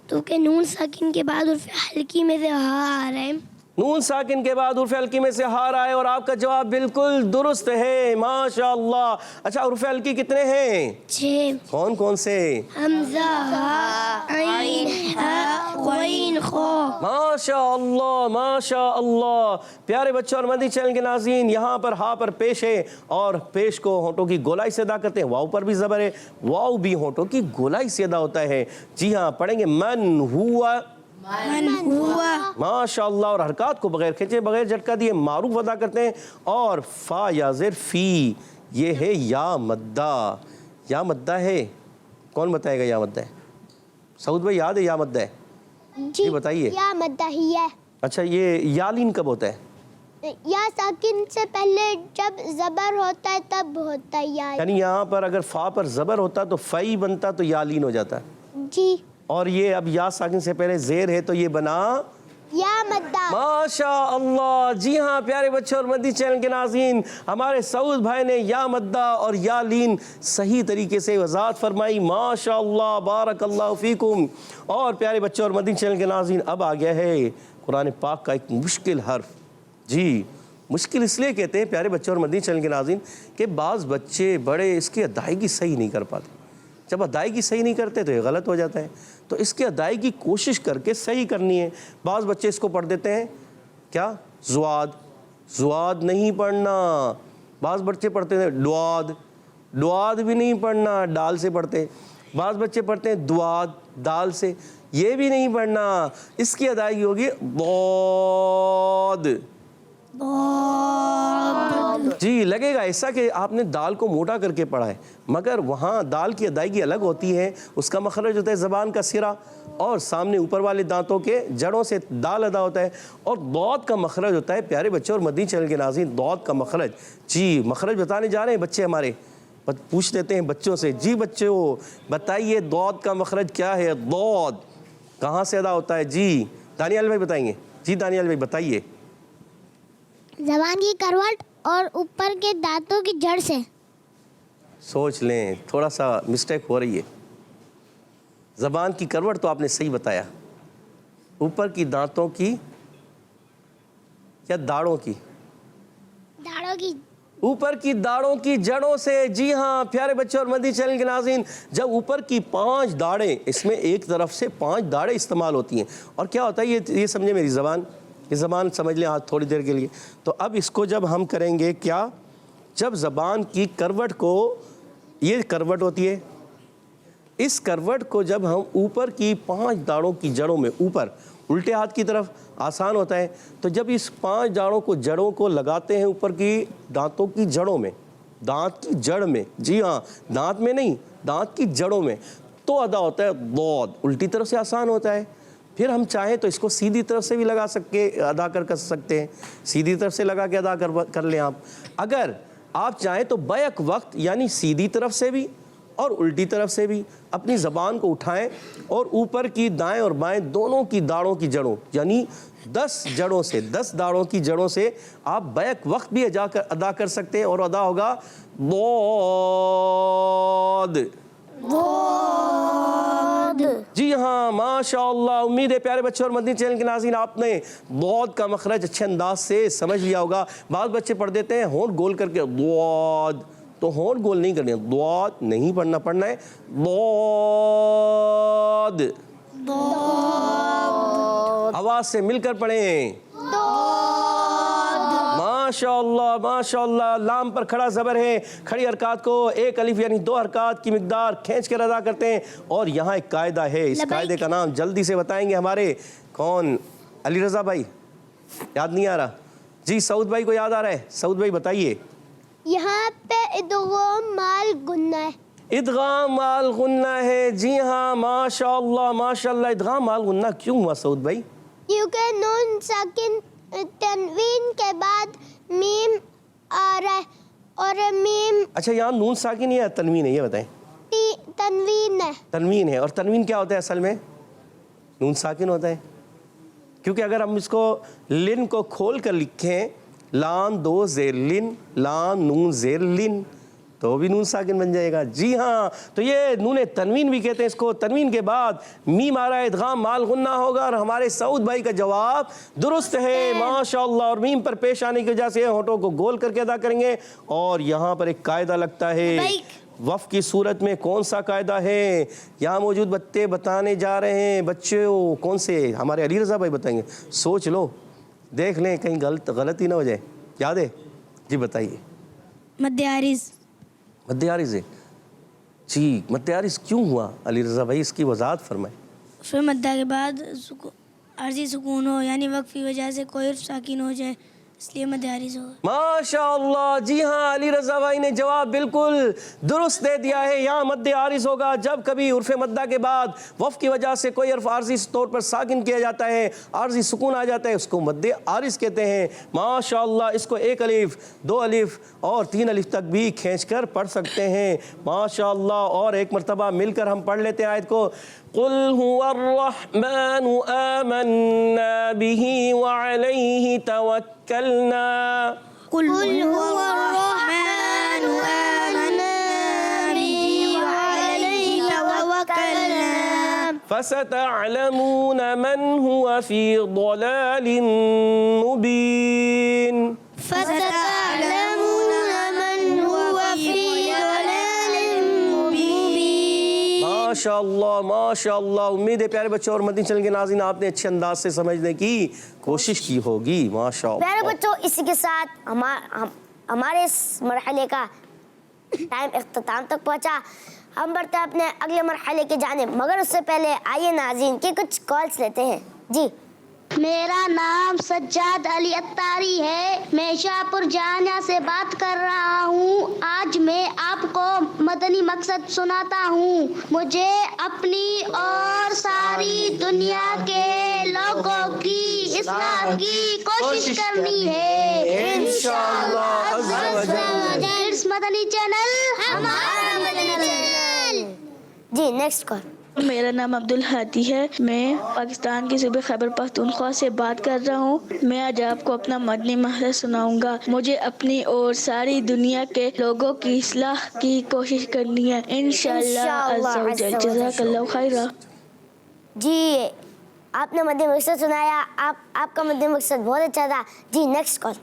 تو کہ نون ساکن کے بعد حرف حلقی میں سے ہا آ رہا ہے. نون ساکن کے بعد حرف حلقی میں سے ہار آئے اور آپ کا جواب بالکل درست ہے. ماشاء اللہ. اچھا حرف حلقی کتنے ہیں؟ 6. کون کون سے؟ حمزہ، ہا، عین، ہا، غین، خا. ماشاء اللہ ماشاء اللہ. پیارے بچوں اور مدنی چینل کے ناظرین یہاں پر ہا پر پیش ہے اور پیش کو ہونٹوں کی گولائی سے ادا کرتے ہیں. واو پر بھی زبر ہے، واو بھی ہونٹوں کی گولائی سے ادا ہوتا ہے. جی ہاں پڑھیں گے من ہوا. من ہوا. ماشاء اللہ. اور حرکات کو بغیر کھینچے بغیر جھٹکا دیے معروف ادا کرتے ہیں. اور فا یا زیر فی یہ ہے یا مدہ. یا مدہ ہے. کون بتائے گا یا مدہ ہے؟ سعود بھائی یاد ہے یا مدہ ہے؟ جی بتائیے. یا مدہ ہی ہے. اچھا یہ یالین کب ہوتا ہے؟ या साकिन से पहले जब ज़बर होता है तब होता है या। यानी यहाँ पर अगर फा पर ज़बर होता तो फई बनता तो या लीन हो जाता, जी। और ये अब या साकिन से पहले ज़ेर है तो ये बना या मद्दा। माशा अल्लाह। जी हाँ प्यारे बच्चों और मदनी चैनल के नाज़रीन, हमारे सऊद भाई ने या मद्दा और या लीन सही तरीके से वज़ाहत फरमाई। माशा अल्लाह, बारक अल्लाह फ़ीकुम। और प्यारे बच्चों और मदनी चैनल के नाज़रीन, अब आ गया है कुरान पाक का एक मुश्किल हर्फ। जी, मुश्किल इसलिए कहते हैं प्यारे बच्चों और मदनी चैनल के नाज़रीन कि बाज़ बच्चे बड़े इसकी अदायगी सही नहीं कर पाते। जब अदायगी सही नहीं करते तो ये गलत हो जाता है, तो इसकी अदायगी कोशिश करके सही करनी है। बाज़ बच्चे इसको पढ़ देते हैं क्या, ज़ुआद, ज़ुआद नहीं पढ़ना। बाज़ बच्चे पढ़ते हैं दुआद, दुआद भी नहीं पढ़ना, डाल से पढ़ते। बाज़ बच्चे पढ़ते हैं दुआद, दाल से, ये भी नहीं पढ़ना। इसकी अदायगी होगी दौद। जी, लगेगा ऐसा कि आपने दाल को मोटा करके पढ़ा है, मगर वहाँ दाल की अदायगी अलग होती है। उसका मखरज होता है ज़बान का सिरा, और सामने ऊपर वाले दांतों के जड़ों से दाल अदा होता है। और दौद का मखरज होता है प्यारे बच्चों और मदनी चैनल के नाज़रीन, दौद का मखरज। जी, मखरज बताने जा रहे हैं बच्चे हमारे, पूछ लेते हैं बच्चों से। जी बच्चों बताइए दौद का मखरज क्या है, दौद कहाँ से अदा होता है? जी दानियाल भाई बताएंगे। जी दानियाल भाई बताइए। ज़बान की करवट और ऊपर के दांतों की जड़ से। सोच लें, थोड़ा सा मिस्टेक हो रही है। ज़बान की करवट तो आपने सही बताया, ऊपर की दांतों की या दाढ़ों की? दाढ़ों की। ऊपर की दाढ़ों की जड़ों से। जी हाँ प्यारे बच्चों और मदनी चैनल के नाज़रीन, जब ऊपर की 5 दाढ़ें, इसमें एक तरफ से 5 दाढ़ें इस्तेमाल होती हैं, और क्या होता है ये समझे मेरी ज़बान, ये ज़बान समझ लें आज थोड़ी देर के लिए। तो अब इसको जब हम करेंगे क्या, जब ज़बान की करवट को, ये करवट होती है, इस करवट को जब हम ऊपर की 5 दाढ़ों की जड़ों में, ऊपर उल्टे हाथ की तरफ आसान होता है, तो जब इस 5 दाढ़ों को, जड़ों को लगाते हैं ऊपर की दांतों की जड़ों में, दांत की जड़ में, जी हाँ दांत में नहीं, दांत की जड़ों में, तो अदा होता है दौद। उल्टी तरफ से आसान होता है। फिर हम चाहें तो इसको सीधी तरफ से भी लगा अदा कर सकते हैं, सीधी तरफ से लगा के अदा कर लें आप। अगर आप चाहें तो बैक वक्त यानी सीधी तरफ से भी और उल्टी तरफ से भी अपनी ज़बान को उठाएं और ऊपर की दाएं और बाएं दोनों की दाढ़ों की जड़ों यानी 10 जड़ों से, 10 दाढ़ों की जड़ों से आप बैक वक्त भी अदा कर सकते हैं, और अदा होगा दौद। जी हाँ माशाअल्लाह। उम्मीद है प्यारे बच्चों और मदनी चैनल के नाज़रीन आपने दौद का मखरज अच्छे अंदाज से समझ लिया होगा। बाद बच्चे पढ़ देते हैं होंठ गोल करके दौद, तो होंठ गोल नहीं करने, दौद नहीं पढ़ना, पढ़ना है दौद। आवाज से मिलकर पढ़ें, माशाअल्लाह माशाअल्लाह। लाम पर खड़ा ज़बर है, खड़ी हरकत को 1 अलिफ यानी 2 हरकत की मिकदार खींच कर अदा करते हैं। और यहाँ एक कायदा है, इस कायदे का नाम जल्दी से बताएंगे हमारे कौन, अली रज़ा भाई याद नहीं आ रहा? जी सऊद भाई को याद आ रहा है, सऊद भाई बताइए। यहाँ पे इदगाम माल गुन्ना है। इदगाम माल गुन्ना है, जी हाँ माशाअल्लाह माशाअल्लाह। इदगाम माल गुन्ना क्यों हुआ सऊद भाई? क्योंकि नून साकिन तनवीन के बाद मीम आ रहा है, और मीम। अच्छा यहाँ नून साकिन या तनवीन है ये बताएं? तनवीन है। तनवीन है, और तनवीन क्या होता है असल में? नून साकिन होता है, क्योंकि अगर हम इसको लिन को खोल कर लिखें, लाम 2 ज़ेर लिन, लाम नून ज़ेर लिन, तो भी नून साकिन बन जाएगा। जी हाँ, तो ये नून तनवीन भी कहते हैं इसको। तनवीन के बाद मीम आ रहा है, इदगाम माल गुन्ना होगा, और हमारे सऊद भाई का जवाब दुरुस्त है माशाअल्लाह। और मीम पर पेश आने की वजह से होठों को गोल करके अदा करेंगे। और यहाँ पर एक कायदा लगता है, वफ की सूरत में कौन सा कायदा है? यहाँ मौजूद बच्चे बताने जा रहे हैं। बच्चों कौन से? हमारे अली रज़ा भाई बताएंगे। सोच लो, देख लें कहीं गलती ना हो जाए। याद है? जी बताइए। मद्दे आरिज़। मद्दे आरिज़ है जी, मद्दे आरिज़ क्यों हुआ अली रज़ा भाई, इसकी वजाहत फरमाएं। उसमें मद्दा के बाद आर्जी सुकून हो, यानी वक्त की वजह से कोई हर्फ साकिन हो जाए, इसलिए मद आरिज़ होगा। माशाअल्लाह, जी हाँ, अली रज़ा भाई ने जवाब बिल्कुल दुरुस्त दे दिया है। यहाँ मद्दे आरिज़ होगा जब कभी उर्फ़ मद्दा के बाद वफ़ की वजह से कोई हर्फ आर्ज़ी तौर पर साकिन किया जाता है, आर्ज़ी सुकून आ जाता है, उसको मद्दे आरिज़ कहते हैं। माशाअल्लाह, इसको एक अलिफ, दो अलिफ और तीन अलिफ तक भी खींच कर पढ़ सकते हैं। माशाअल्लाह, और एक मरतबा मिलकर हम पढ़ लेते हैं आयत को। कुल हुवर्रहमानु आमन्ना बिही व अलैहि तवक्कलना। कुल हुवर्रहमानु आमन्ना बिही व अलैहि तवक्कलना। फसतअलमून मन हुव फी ضलालिन मुबीन। फसतअलमून मन हुव फी ضलालिन मुबीन। माशाअल्लाह, माशाअल्लाह। उम्मीद है प्यारे बच्चों और मदनी चैनल के नाज़रीन आपने अच्छे अंदाज से समझने की कोशिश की होगी। माशाअल्लाह। प्यारे बच्चों, इसी के साथ हमारे इस मरहले का टाइम इख्तिताम तक पहुंचा। हम बढ़ते हैं अपने अगले मरहले की जानिब, मगर उससे पहले आइए नाज़रीन के कुछ कॉल्स लेते हैं। जी, मेरा नाम सज्जाद अली अत्तारी है। मैं शाहपुर जानिया से बात कर रहा हूँ। आज मैं आपको मदनी मकसद सुनाता हूँ। मुझे अपनी और सारी दुनिया के लोगों की इस्लाह की कोशिश करनी है इंशाअल्लाह अज़्ज़ा व जल। इट्स मदनी चैनल, हमारा मदनी चैनल। जी, नेक्स्ट कॉल। मेरा नाम अब्दुल हादी है। मैं पाकिस्तान के सूबे खैबर पख्तूनख्वा से बात कर रहा हूँ। मैं आज आपको अपना मदनी मसला सुनाऊंगा। मुझे अपनी और सारी दुनिया के लोगों की इस्लाह की कोशिश करनी है इंशाअल्लाह अज़्ज़ा व जल। जज़ाकल्लाहु खैरा। जी, आपने मदनी मकसद सुनाया। आपका मदनी मकसद बहुत अच्छा था। जी, नेक्स्ट कॉल।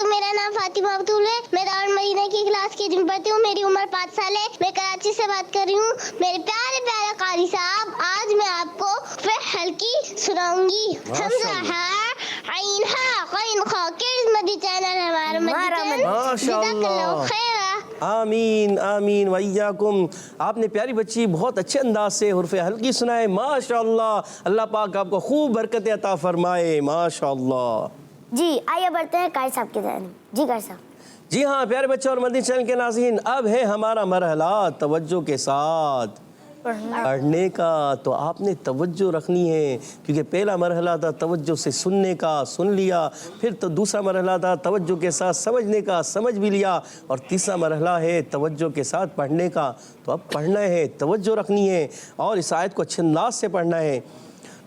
मेरा नाम फातिमा बतूल है। मैं दारुल मदीना की क्लास के जिम पढ़ती हूँ। मेरी उम्र 5 साल है। मैं कराची से बात कर रही हूँ। मेरे प्यारे प्यारे कारी साहब, आज मैं आपको फिर हल्की सुनाऊंगी। हमजा हा आइन हा क़ैन खा। किड्स मदनी चैनल, हमारा मदनी चैनल। जज़ाकल्लाहु खैरा। आमीन आमीन वैयाकुम। आपने प्यारी बच्ची बहुत अच्छे अंदाज से हुर्फ़ हल्की सुनाए। माशाअल्लाह, अल्लाह पाक आपको खूब बरकत अता फरमाए। माशाअल्लाह। जी, आइए बढ़ते हैं कारी साहब की जानिब। जी कारी साहब। जी हाँ प्यारे बच्चों और मदनी चैनल के नाज़रीन, अब है हमारा मरहला तवज्जो के साथ पढ़ने का। तो आपने तवज्जो रखनी है, क्योंकि पहला मरहला था तवज्जो से सुनने का, सुन लिया। फिर तो दूसरा मरहला था तवज्जो के साथ समझने का, समझ भी लिया। और तीसरा मरहला है तवज्जो के साथ पढ़ने का। तो अब पढ़ना है, तवज्जो रखनी है और इस आयत को अच्छे अंदाज से पढ़ना है।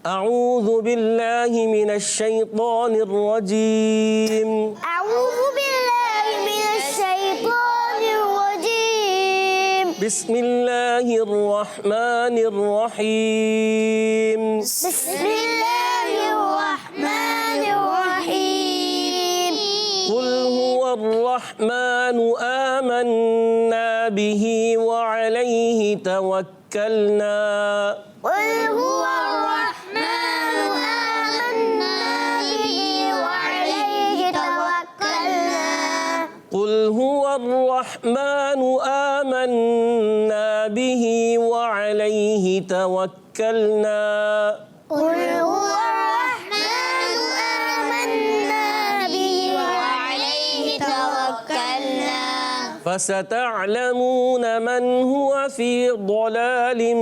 अऊज़ु बिल्लाहि मिनश शैतानिर रजीम। अऊज़ु बिल्लाहि मिनश शैतानिर रजीम। बिस्मिल्लाहिर रहमानिर रहीम। बिस्मिल्लाहिर रहमानिर रहीम। कुल हुवर्रहमानु आमन्ना बिही व अलैहि तवक्कलना। कुल हुवर्रहमानु आमन्ना बिही व अलैहि तवक्कलना। कुल हुवर्रहमानु आमन्ना बिही व अलैहि तवक्कलना। कुल हुवर्रहमानु आमन्ना बिही व अलैहि तवक्कलना। फसतअलमून मन हुव फी ضलालिन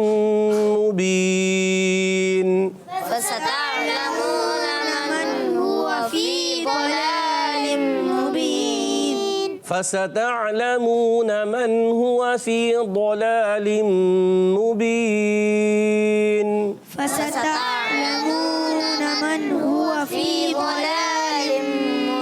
मुबीन। फसतअलमून मन हुव फी ضलालिन मुबीन। फसतअलमून मन हुव फी ضलालिन मुबीन। फसतअलमून मन हुव फी ضलालिन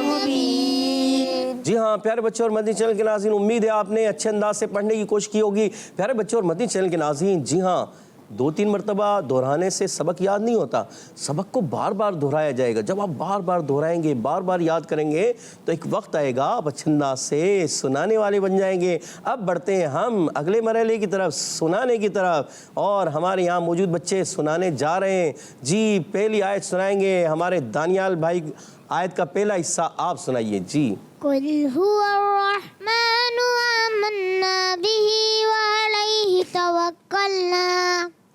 मुबीन। जी हाँ प्यारे बच्चों और मदनी चैनल के नाज़रीन, उम्मीद है आपने अच्छे अंदाज से पढ़ने की कोशिश की होगी। प्यारे बच्चों और मदनी चैनल के नाज़रीन, जी हाँ, 2-3 मरतबा दोहराने से सबक याद नहीं होता। सबक को बार बार दोहराया जाएगा। जब आप बार बार दोहराएंगे, बार बार याद करेंगे, तो एक वक्त आएगा आप अच्छे अंदाज से सुनाने वाले बन जाएंगे। अब बढ़ते हैं हम अगले मरहले की तरफ, सुनाने की तरफ, और हमारे यहाँ मौजूद बच्चे सुनाने जा रहे हैं। जी, पहली आयत सुनाएंगे हमारे दानियाल भाई। आयत का पहला हिस्सा आप सुनाइए। जी। कुल हुवर्रहमानु आमन्ना बिही व अलैहि तवक्कलना।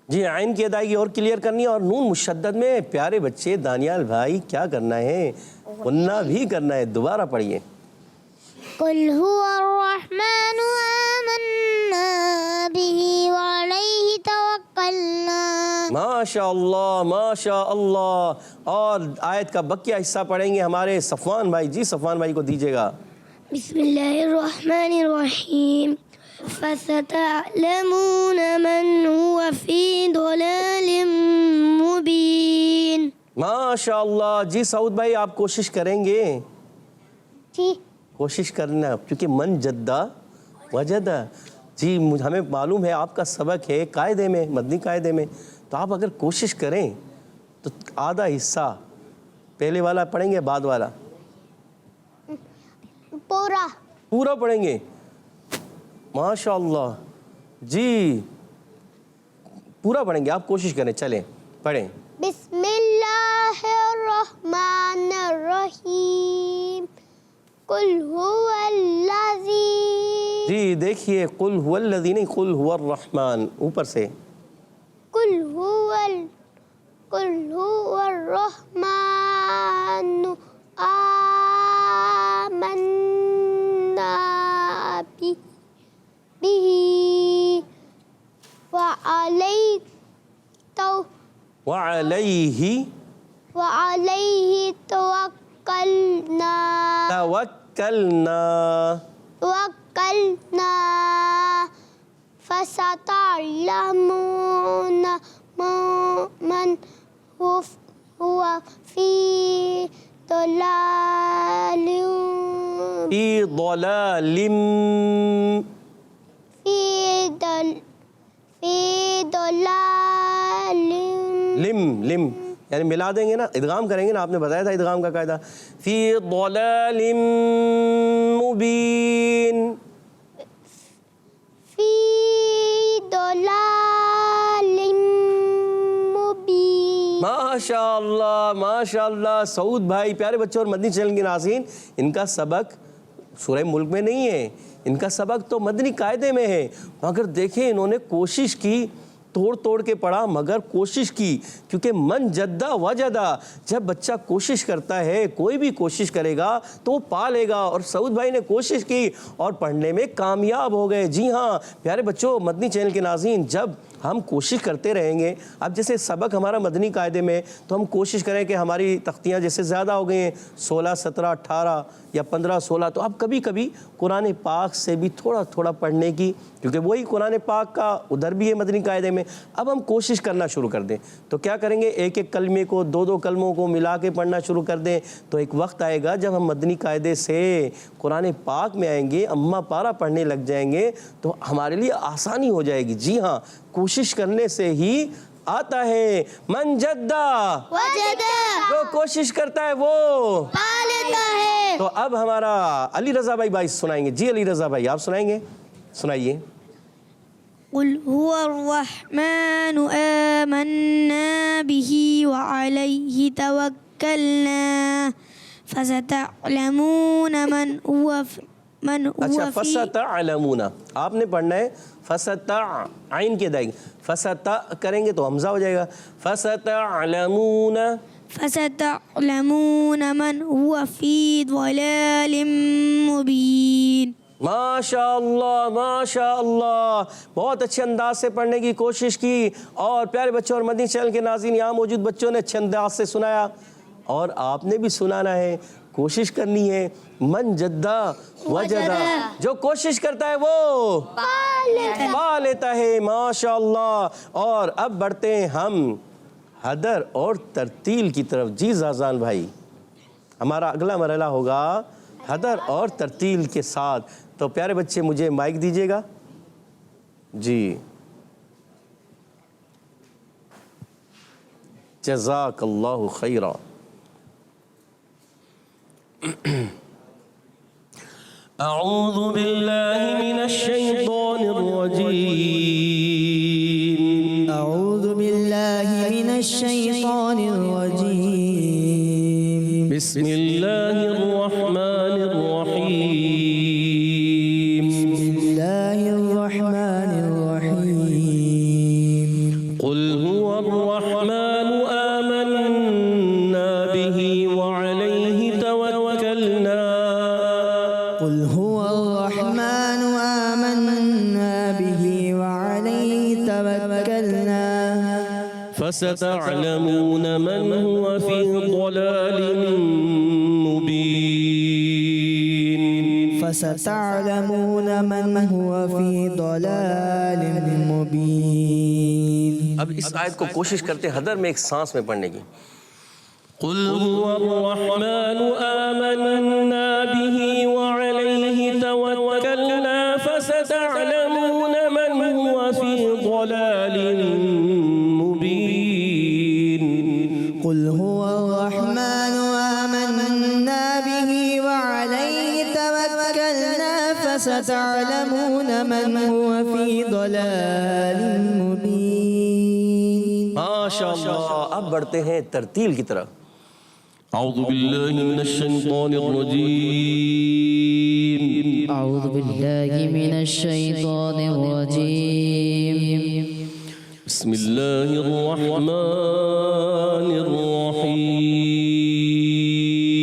जी, आइन की अदायगी और क्लियर करनी है और नून मुशद्दद में। प्यारे बच्चे दानियाल भाई क्या करना है, غنہ بھی کرنا ہے. دوبارہ پڑھیے. قل هو الرحمن آمنا به وعليه توکلنا. ماشاء اللہ ماشاء اللہ. اور آیت کا بقیہ حصہ پڑھیں گے ہمارے صفوان بھائی. جی صفوان بھائی کو دیجیے گا. بسم اللہ الرحمن الرحیم. فستعلمون من هو فی ضلال مبین. ماشاء اللہ. جی سعود بھائی آپ کوشش کریں گے؟ جی کوشش کرنا کیونکہ من جدہ وجدہ. جی ہمیں معلوم ہے آپ کا سبق ہے قاعدے میں، مدنی قاعدے میں، تو آپ اگر کوشش کریں تو آدھا حصہ پہلے والا پڑھیں گے بعد والا پورا پڑھیں گے. ماشاء اللہ. جی پورا پڑھیں گے. آپ کوشش کریں. چلیں پڑھیں. بسم اللہ الرحمن الرحیم. قل هو الذی. جی دیکھیے قل هو الذی نہیں قل هو الرحمن اوپر سے. قل هو الرحمن آمنا به وعلیہ توکلنا فستعلمون من هو فی ضلال لم یعنی ملا دیں گے نا، ادغام کریں گے نا. آپ نے بتایا تھا ادغام کا قاعدہ. فی ضلال مبین. فی ضلال مبین. ماشاء اللہ ماشاء اللہ. سعود بھائی پیارے بچوں اور مدنی چینل کے ناظرین، ان کا سبق سورہ ملک میں نہیں ہے، ان کا سبق تو مدنی قاعدے میں ہے. مگر دیکھیں انہوں نے کوشش کی، توڑ کے پڑھا مگر کوشش کی. کیونکہ من جدہ وجدہ، جب بچہ کوشش کرتا ہے، کوئی بھی کوشش کرے گا تو وہ پا لے گا. اور سعود بھائی نے کوشش کی اور پڑھنے میں کامیاب ہو گئے. جی ہاں پیارے بچوں مدنی چینل کے ناظرین، جب ہم کوشش کرتے رہیں گے، اب جیسے سبق ہمارا مدنی قاعدے میں، تو ہم کوشش کریں کہ ہماری تختیاں جیسے زیادہ ہو گئی ہیں 16 17 18 یا 15 16، تو اب کبھی کبھی قرآن پاک سے بھی تھوڑا تھوڑا پڑھنے کی، کیونکہ وہی قرآن پاک کا ادھر بھی ہے مدنی قاعدے میں. اب ہم کوشش کرنا شروع کر دیں تو کیا کریں گے، ایک ایک کلمے کو 2 کلموں کو ملا کے پڑھنا شروع کر دیں. تو ایک وقت آئے گا جب ہم مدنی قاعدے سے قرآن پاک میں آئیں گے، اما پارا پڑھنے لگ جائیں گے تو ہمارے لیے آسانی ہو جائے گی. جی ہاں کوشش کرنے سے ہی آتا ہے. من جدہ جو کوشش کرتا ہے وہ پا لیتا ہے. تو اب ہمارا علی رضا بھائی سنائیں گے. جی علی رضا بھائی آپ سنائیں گے، سنائیے. قل هو الرحمن آمنا به وعليه توکلنا فستعلمون من هو اچھا فستعلمون آپ نے پڑھنا ہے. فستع عین کے دائیں فستع کریں گے تو حمزہ ہو جائے گا. فستعلمون من هو فی ضلال مبین. ماشاء اللہ ماشاء اللہ. بہت اچھے انداز سے پڑھنے کی کوشش کی. اور پیارے بچوں اور مدنی چینل کے ناظرین، یہاں موجود بچوں نے اچھے انداز سے سنایا اور آپ نے بھی سنانا ہے، کوشش کرنی ہے. من جدہ وجدہ، جو کوشش کرتا ہے وہ پا لیتا ہے. ماشاء اللہ. اور اب بڑھتے ہیں ہم حدر اور ترتیل کی طرف. جی زازان بھائی ہمارا اگلا مرحلہ ہوگا حدر اور ترتیل کے ساتھ. تو پیارے بچے مجھے مائک دیجیے گا. جی جزاک اللہ خیرا. اعوذ باللہ من الشیطان الرجیم. أعوذ بالله من الشيطان الرجيم. بسم اللہ الرحمن الرحیم. بسم الله الرحمن الرحيم. قل هو الرحمن آمنا به وعليه قل هو الرحمن آمنا به وعليه توكلنا فستعلمون من هو في ضلال مبين. فستعلمون من هو في ضلال مبين. اب اس آیت کو کوشش کرتے ہیں حدر میں ایک سانس میں پڑھنے کی. قل هو الرحمن آمنا به وعليه توكلنا فستعلمون من هو في ضلال مبين. قل هو الرحمن آمنا به وعليه توكلنا فستعلمون من هو في ضلال مبين. ماشاءاللہ. اب بڑھتے ہیں ترتیل کی طرف. اعوذ باللہ من الشیطان الرجیم. أعوذ بالله من الشيطان الرجيم. بسم اللہ الرحمن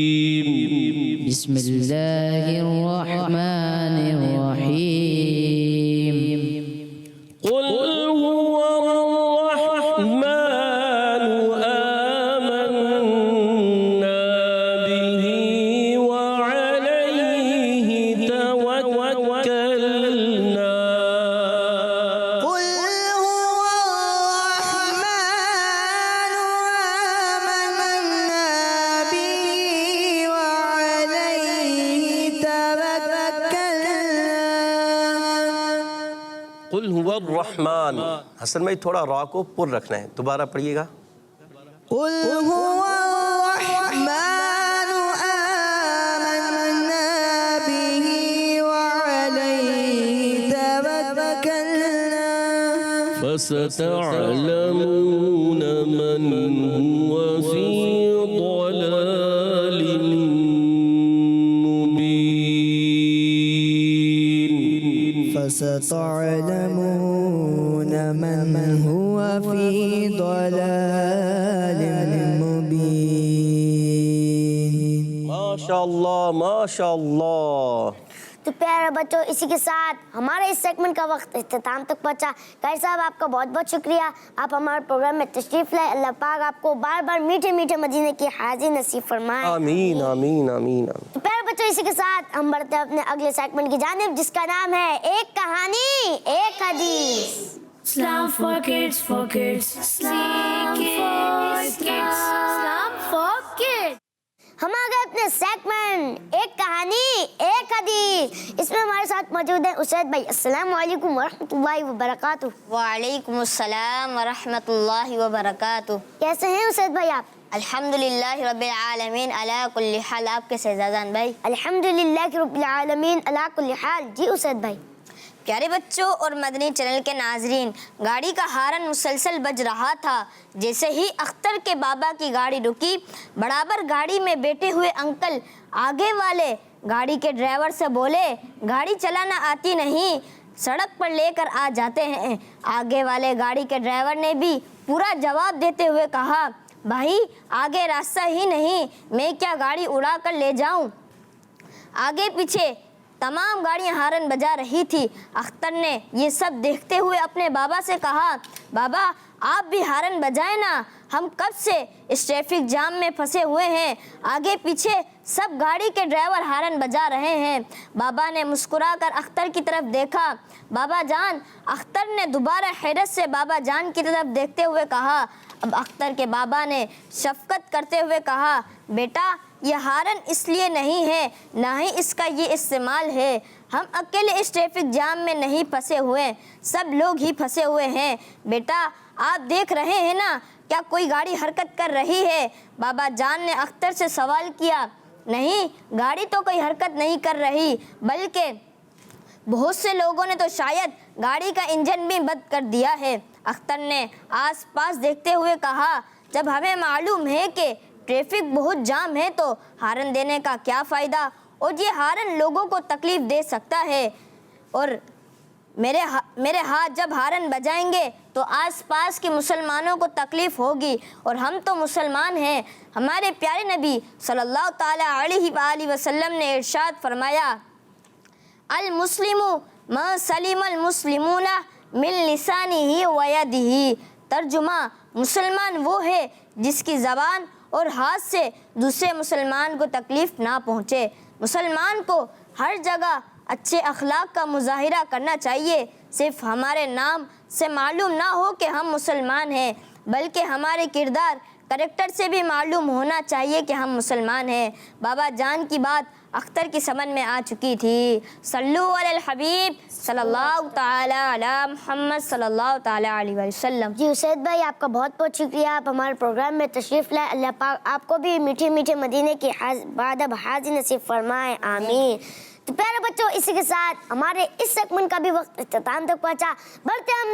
الرحیم. بسم الله الرحمن الرحيم. قل هو الرحمن آمنا به وعليه توكلنا. قل هو الرحمن آمنا به وعليه توكلنا. قل هو الرحمن. حسن بھائی تھوڑا را کو پر رکھنا ہے. دوبارہ پڑھیے گا. قل هو الرحمن آمنا به وعليه توكلنا. فستعلمون من هو في ضلال مبين. فستعلمون من هو في ضلال مبين. ماشاءاللہ ماشاءاللہ. تو پیارے بچوں، اسی کے ساتھ ہمارے اس سیگمنٹ کا وقت اختتام تک پہنچا. قاری صاحب آپ کا بہت بہت شکریہ. آپ ہمارے پروگرام میں تشریف لائے. اللہ پاک آپ کو بار بار میٹھے میٹھے مدینے کی حاضری نصیب فرمائے. آمین آمین آمین. تو پیارے بچوں، اسی کے ساتھ ہم بڑھتے ہیں اپنے اگلے سیگمنٹ کی جانب، جس کا نام ہے ایک کہانی ایک حدیث. Islam for kids, for kids. Islam for kids. Islam for kids. ہم آ گئے اپنے سیگمنٹ ایک کہانی ایک حدیث. اس میں ہمارے ساتھ موجود ہیں اسید بھائی. السلام علیکم ورحمۃ اللہ وبرکاتہ. وعلیکم السلام ورحمۃ اللہ وبرکاتہ. کیسے ہیں اسید بھائی آپ؟ الحمدللہ رب العالمین علی کل حال. آپ کے شہزادان بھائی؟ الحمدللہ رب العالمین علی کل حال. جی اسید بھائی. پیارے بچوں اور مدنی چینل کے ناظرین، گاڑی کا ہارن مسلسل بج رہا تھا. جیسے ہی اختر کے بابا کی گاڑی رکی، برابر گاڑی میں بیٹھے ہوئے انکل آگے والے گاڑی کے ڈرائیور سے بولے، گاڑی چلانا آتی نہیں، سڑک پر لے کر آ جاتے ہیں. آگے والے گاڑی کے ڈرائیور نے بھی پورا جواب دیتے ہوئے کہا، بھائی آگے راستہ ہی نہیں، میں کیا گاڑی اڑا کر لے جاؤں. آگے پیچھے تمام گاڑیاں ہارن بجا رہی تھی. اختر نے یہ سب دیکھتے ہوئے اپنے بابا سے کہا، بابا آپ بھی ہارن بجائیں نا، ہم کب سے اس ٹریفک جام میں پھنسے ہوئے ہیں، آگے پیچھے سب گاڑی کے ڈرائیور ہارن بجا رہے ہیں. بابا نے مسکرا کر اختر کی طرف دیکھا. بابا جان. اختر نے دوبارہ حیرت سے بابا جان کی طرف دیکھتے ہوئے کہا. اب اختر کے بابا نے شفقت کرتے ہوئے کہا، بیٹا یہ ہارن اس لیے نہیں ہے، نہ ہی اس کا یہ استعمال ہے. ہم اکیلے اس ٹریفک جام میں نہیں پھنسے ہوئے، سب لوگ ہی پھنسے ہوئے ہیں. بیٹا آپ دیکھ رہے ہیں نا، کیا کوئی گاڑی حرکت کر رہی ہے؟ بابا جان نے اختر سے سوال کیا. نہیں، گاڑی تو کوئی حرکت نہیں کر رہی، بلکہ بہت سے لوگوں نے تو شاید گاڑی کا انجن بھی بند کر دیا ہے. اختر نے آس پاس دیکھتے ہوئے کہا، جب ہمیں معلوم ہے کہ ٹریفک بہت جام ہے تو ہارن دینے کا کیا فائدہ، اور یہ ہارن لوگوں کو تکلیف دے سکتا ہے، اور میرے ہاتھ جب ہارن بجائیں گے تو آس پاس کے مسلمانوں کو تکلیف ہوگی، اور ہم تو مسلمان ہیں. ہمارے پیارے نبی صلی اللہ تعالیٰ علیہ وآلہ وسلم نے ارشاد فرمایا، المسلم من سلم المسلمون من لسانه و یدہ. ترجمہ: مسلمان وہ ہے جس کی زبان اور ہاتھ سے دوسرے مسلمان کو تکلیف نہ پہنچے. مسلمان کو ہر جگہ اچھے اخلاق کا مظاہرہ کرنا چاہیے. صرف ہمارے نام سے معلوم نہ ہو کہ ہم مسلمان ہیں، بلکہ ہمارے کردار کریکٹر سے بھی معلوم ہونا چاہیے کہ ہم مسلمان ہیں. بابا جان کی بات اختر کی سمجھ میں آ چکی تھی. صلو علی الحبیب صلی اللہ تعالی علی محمد صلی اللہ تعالی علیہ وسلم. جی اسید بھائی، آپ کا بہت بہت شکریہ، آپ ہمارے پروگرام میں تشریف لائے. اللہ پاک آپ کو بھی میٹھے میٹھے مدینے کی بادب حاضر نصیب فرمائے، آمین. تو پیارے بچوں، اسی کے ساتھ ہمارے اس سیگمنٹ کا بھی وقت اختتام تک پہنچا. بڑھتے ہم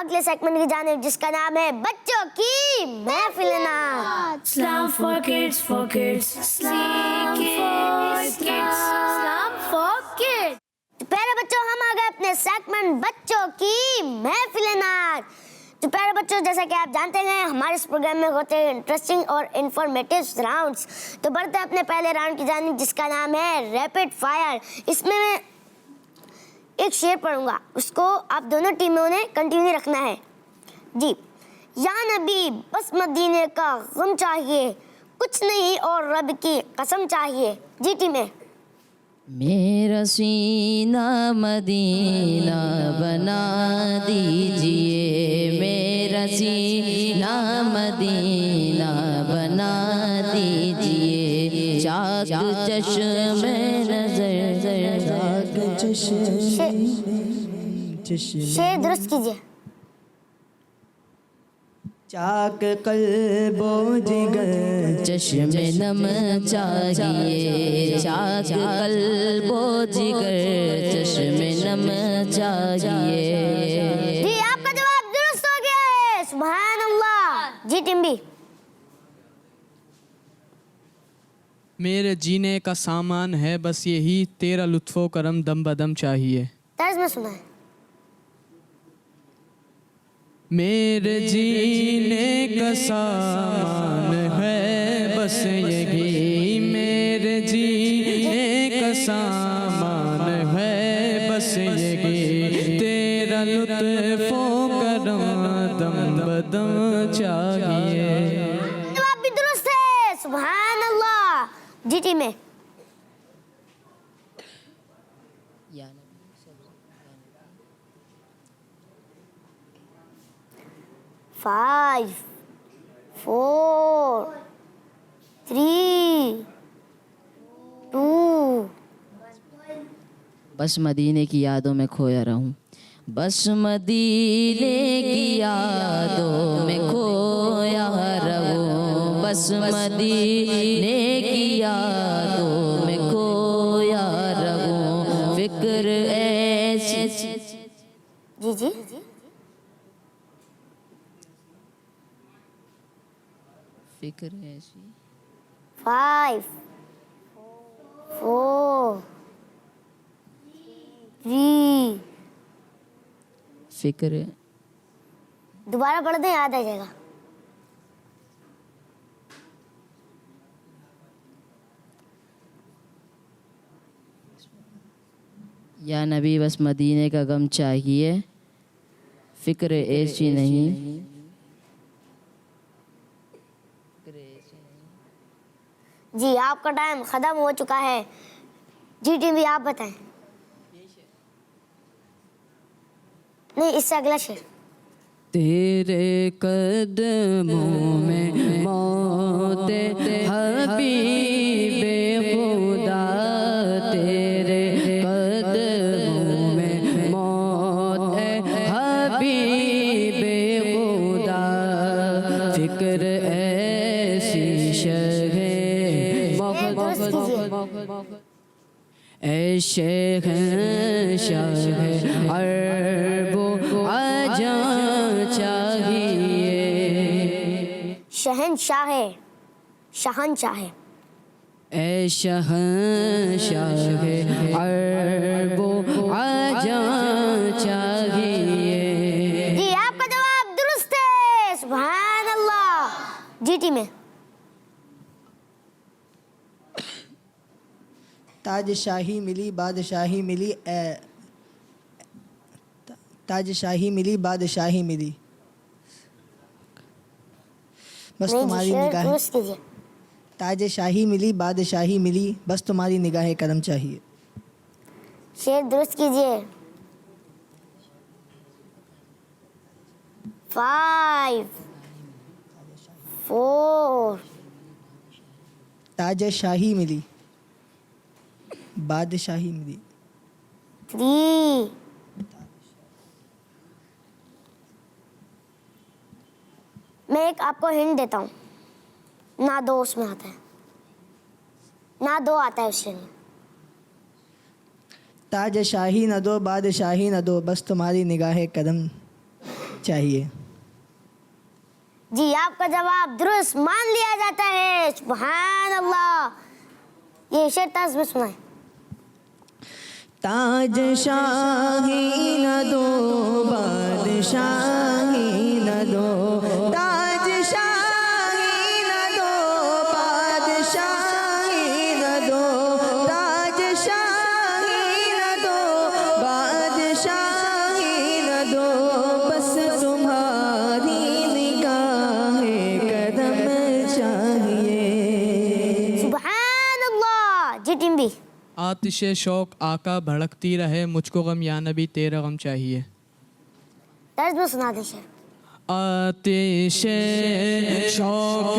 اگلے سیگمنٹ کی جانب، جس کا نام ہے بچوں کی محفل نعت. Islam for kids, Islam for kids. تو پیارے بچوں، ہم آ گئے اپنے سیگمنٹ بچوں کی محفل نعت. تو پیارے بچوں، جیسا کہ آپ جانتے ہیں ہمارے اس پروگرام میں ہوتے ہیں انٹرسٹنگ اور انفارمیٹیو راؤنڈس. تو بڑھتے اپنے پہلے راؤنڈ کی جانب، جس کا نام ہے ریپڈ فائر. اس میں ایک شعر پڑھوں گا، اس کو آپ دونوں ٹیموں نے کنٹینیو رکھنا ہے. جی. یا نبی بس مدینے کا غم چاہیے، کچھ نہیں اور رب کی قسم چاہیے. جی ٹیمیں. میرا سینہ مدینہ بنا دیجئے، میرا سینہ مدینہ بنا دیجئے. چاک چشم نظر، چاک شعر درست کیجیے. چاک قلب و جگر، چشم نم چاہیے. چاک قلب و جگر، چشم نم چاہیے. جی آپ کا جواب درست ہو گیا ہے، سبحان اللہ. جی ٹیم بی. میرے جینے کا سامان ہے بس یہی، تیرا لطف و کرم دم بدم چاہیے. طرز میں سنا ہے. میرے جینے کا سامان ہے بس یہی، میرے جینے کا سامان ہے بس یہی، تیرا لطف و کرم دم بدم چاہیے. جواب بھی درست ہے، سبحان اللہ. جی ٹیم میں. 5 4 3 2. بس مدینے کی یادوں میں کھویا رہوں، بس مدینے کی یادوں میں کھویا رہوں، بس مدینے کی یادوں میں کھویا رہوں. فکر ایسی. جی جی. فکر ایسی. 5 4 3. فکر دوبارہ پڑھ دیں، یاد آ جائے گا. یا نبی بس مدینے کا غم چاہیے، فکر ایسی نہیں. جی آپ کا ٹائم ختم ہو چکا ہے. جی ٹیم بھی آپ بتائیں. نہیں، اس سے اگلا شعر. تیرے قدموں میں موت حبیب خدا، تیرے قدموں میں موت حبیب خدا. فکر ایسی شہ اے شیخ شاہ عرب و عجم چاہیے. شہنشاہ ہے، شہنشاہ ہے. اے شہنشاہ عرب و عجم چاہیے. جی آپ کا جواب درست ہے، سبحان اللہ. جی ٹیم میں. تاج شاہی ملی بادشاہی ملی تاج شاہی ملی بادشاہی ملی بس نہیں جی، تمہاری شعر نگاہ درست کیجیے. تاج شاہی ملی بادشاہی ملی بس تمہاری نگاہ کرم چاہیے. شعر درست کیجیے. 5 4 تاج شاہی ملی بادشاہی ملی 3 میں ایک آپ کو ہنٹ دیتا ہوں. نہ 2 اس میں آتا ہے، نہ 2 آتا ہے اس شعر میں. تاج شاہی نہ دو بادشاہی نہ دو بس تمہاری نگاہ کرم چاہیے. جی آپ کا جواب درست مان لیا جاتا ہے. سبحان اللہ. یہ شعر طرز میں سنائیں. تاج شاہی نہ دو بادشاہی نہ دو تاج شاہی نہ دو بادشاہی نہ دو تاج شاہی نہ دو بادشاہی نہ دو بس تمہاری نگاہ قدم چاہیے. سبحان اللہ. جی ٹیم بھی. آتش شوق آقا بھڑکتی رہے مجھ کو غم یا نبی تیرا غم چاہیے. طرز میں سنا دیں شعر. آتش شوق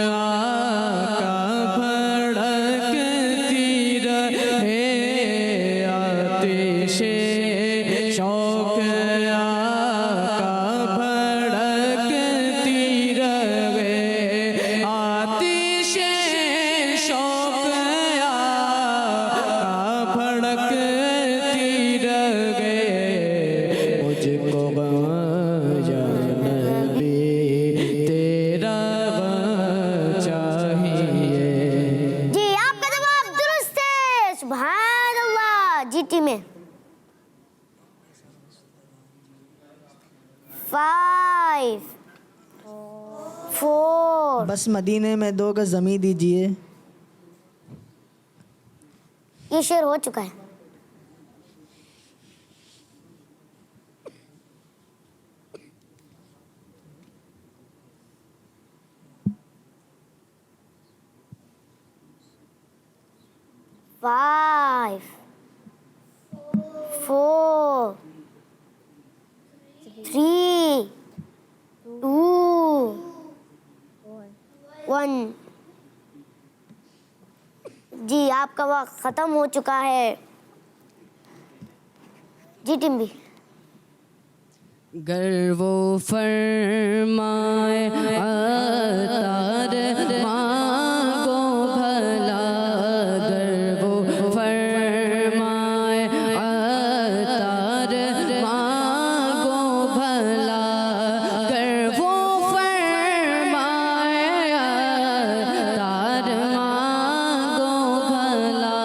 آقا بھڑکتی رہے آتش شوق آقا بھڑکتی رہے آتش شوق آقا بھڑکتی رہے مجھ کو غم یا نبی تیرا غم چاہیے. جی آپ کا جواب درست ہے. سبحان اللہ. جی ٹیم میں 5 4 بس مدینے میں 2 گز زمین دیجیے. یہ شعر ہو چکا ہے. Five, 4 3 2 1. جی آپ کا وقت ختم ہو چکا ہے. جی ٹیم بھی. گر وہ فرمائے عطار مانگو بھلا گر وہ فرمائے عطار مانگو بھلا گر وہ فرمائے عطار مانگو بھلا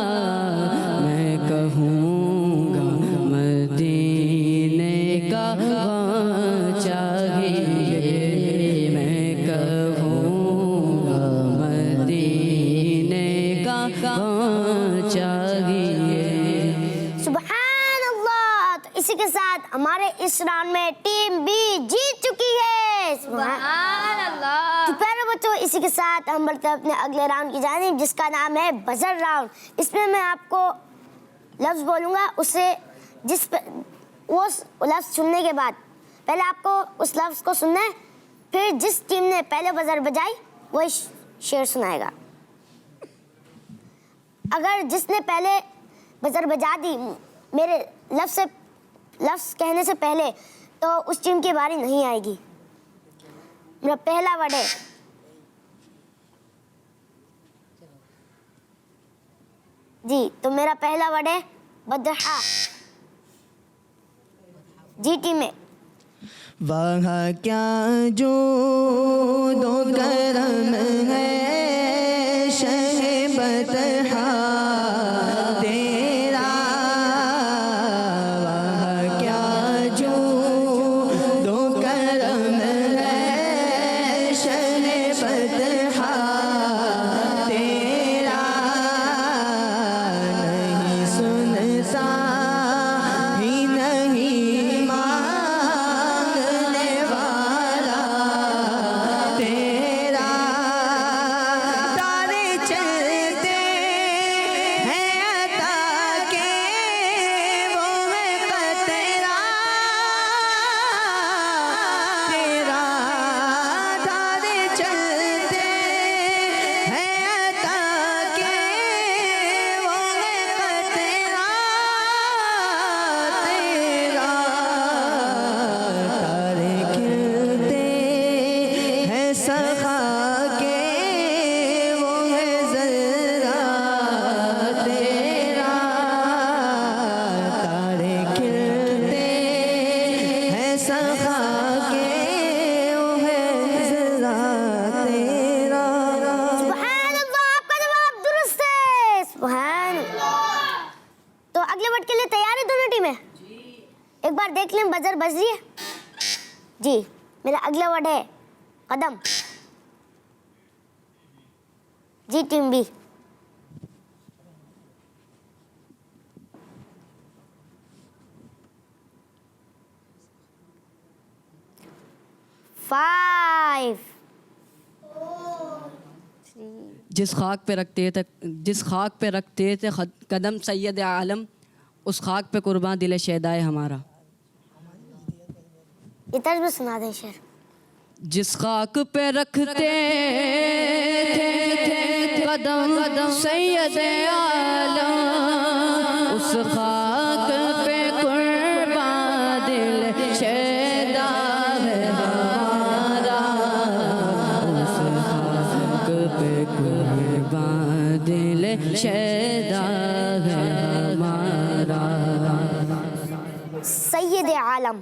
میں کہوں گا مدینے کا غم چاہیے میں کہوں گا مدینے کا غم چاہیے. سبحان اللہ. تو اسی کے ساتھ ہمارے اس راؤنڈ میں ٹیم بی جیت چکی ہے. سبحان اللہ. تو پیارے بچوں اسی کے ساتھ ہم بڑھتے ہیں اپنے اگلے راؤنڈ کی جانب جس کا نام ہے بزر راؤنڈ. اس میں میں آپ کو لفظ بولوں گا اسے جس پہ وہ لفظ سننے کے بعد پہلے آپ کو اس لفظ کو سننا ہے پھر جس ٹیم نے پہلے بزر بجائی وہی شعر سنائے گا. اگر جس نے پہلے بزر بجا دی میرے لفظ کہنے سے پہلے تو اس ٹیم کی باری نہیں آئے گی. میرا پہلا ورڈ ہے جی تو میرا پہلا ورڈ ہے بدحا. جی ٹیم میں وہاں کیا جو دو کرم ہے شہ بطحا تیرا وہاں کیا جو دو کرم ہے شہ بطحا تیرا वर्ड के लिए तैयार है दोनों टीमें? एक बार देख लें बजर बज रही है जी। मेरा अगला वर्ड है कदम। जी टीम बी। फाइव। जिस खाक पे रखते थे कदम सैयद आलम, उस खाक पे कुर्बान दिल शहदाए हमारा। ये तर्ज में सुना दें शेर। जिस खाक पे रखते थे कदम सैयद आलम, उस खाक पे कुर्बान दिल शहदा है हमारा। उस खाक पे कुर्बान दिल शहदा है हमारा। सैयद आलम।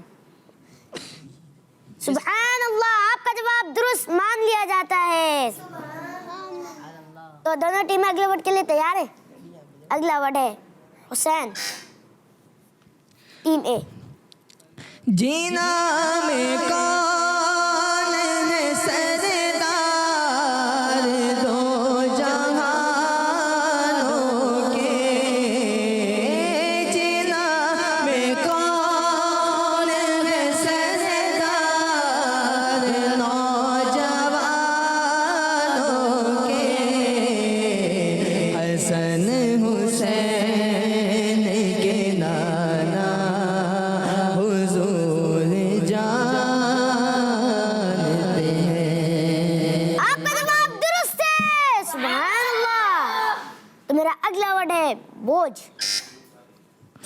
सुभान अल्लाह, आपका जवाब दुरुस्त मान लिया जाता है। तो दोनों टीमें अगले वर्ड के लिए तैयार है। अगला वर्ड है हुसैन। टीम ए। जीना में कौन है सरदार दो जहानों के, जीना में कौन है सरदार नौजवानों के। हसन हुसैन के नाना हुजूर जानते हैं। आपका जवाब दुरुस्त है। सुभान अल्लाह। तो मेरा अगला वर्ड है बोझ।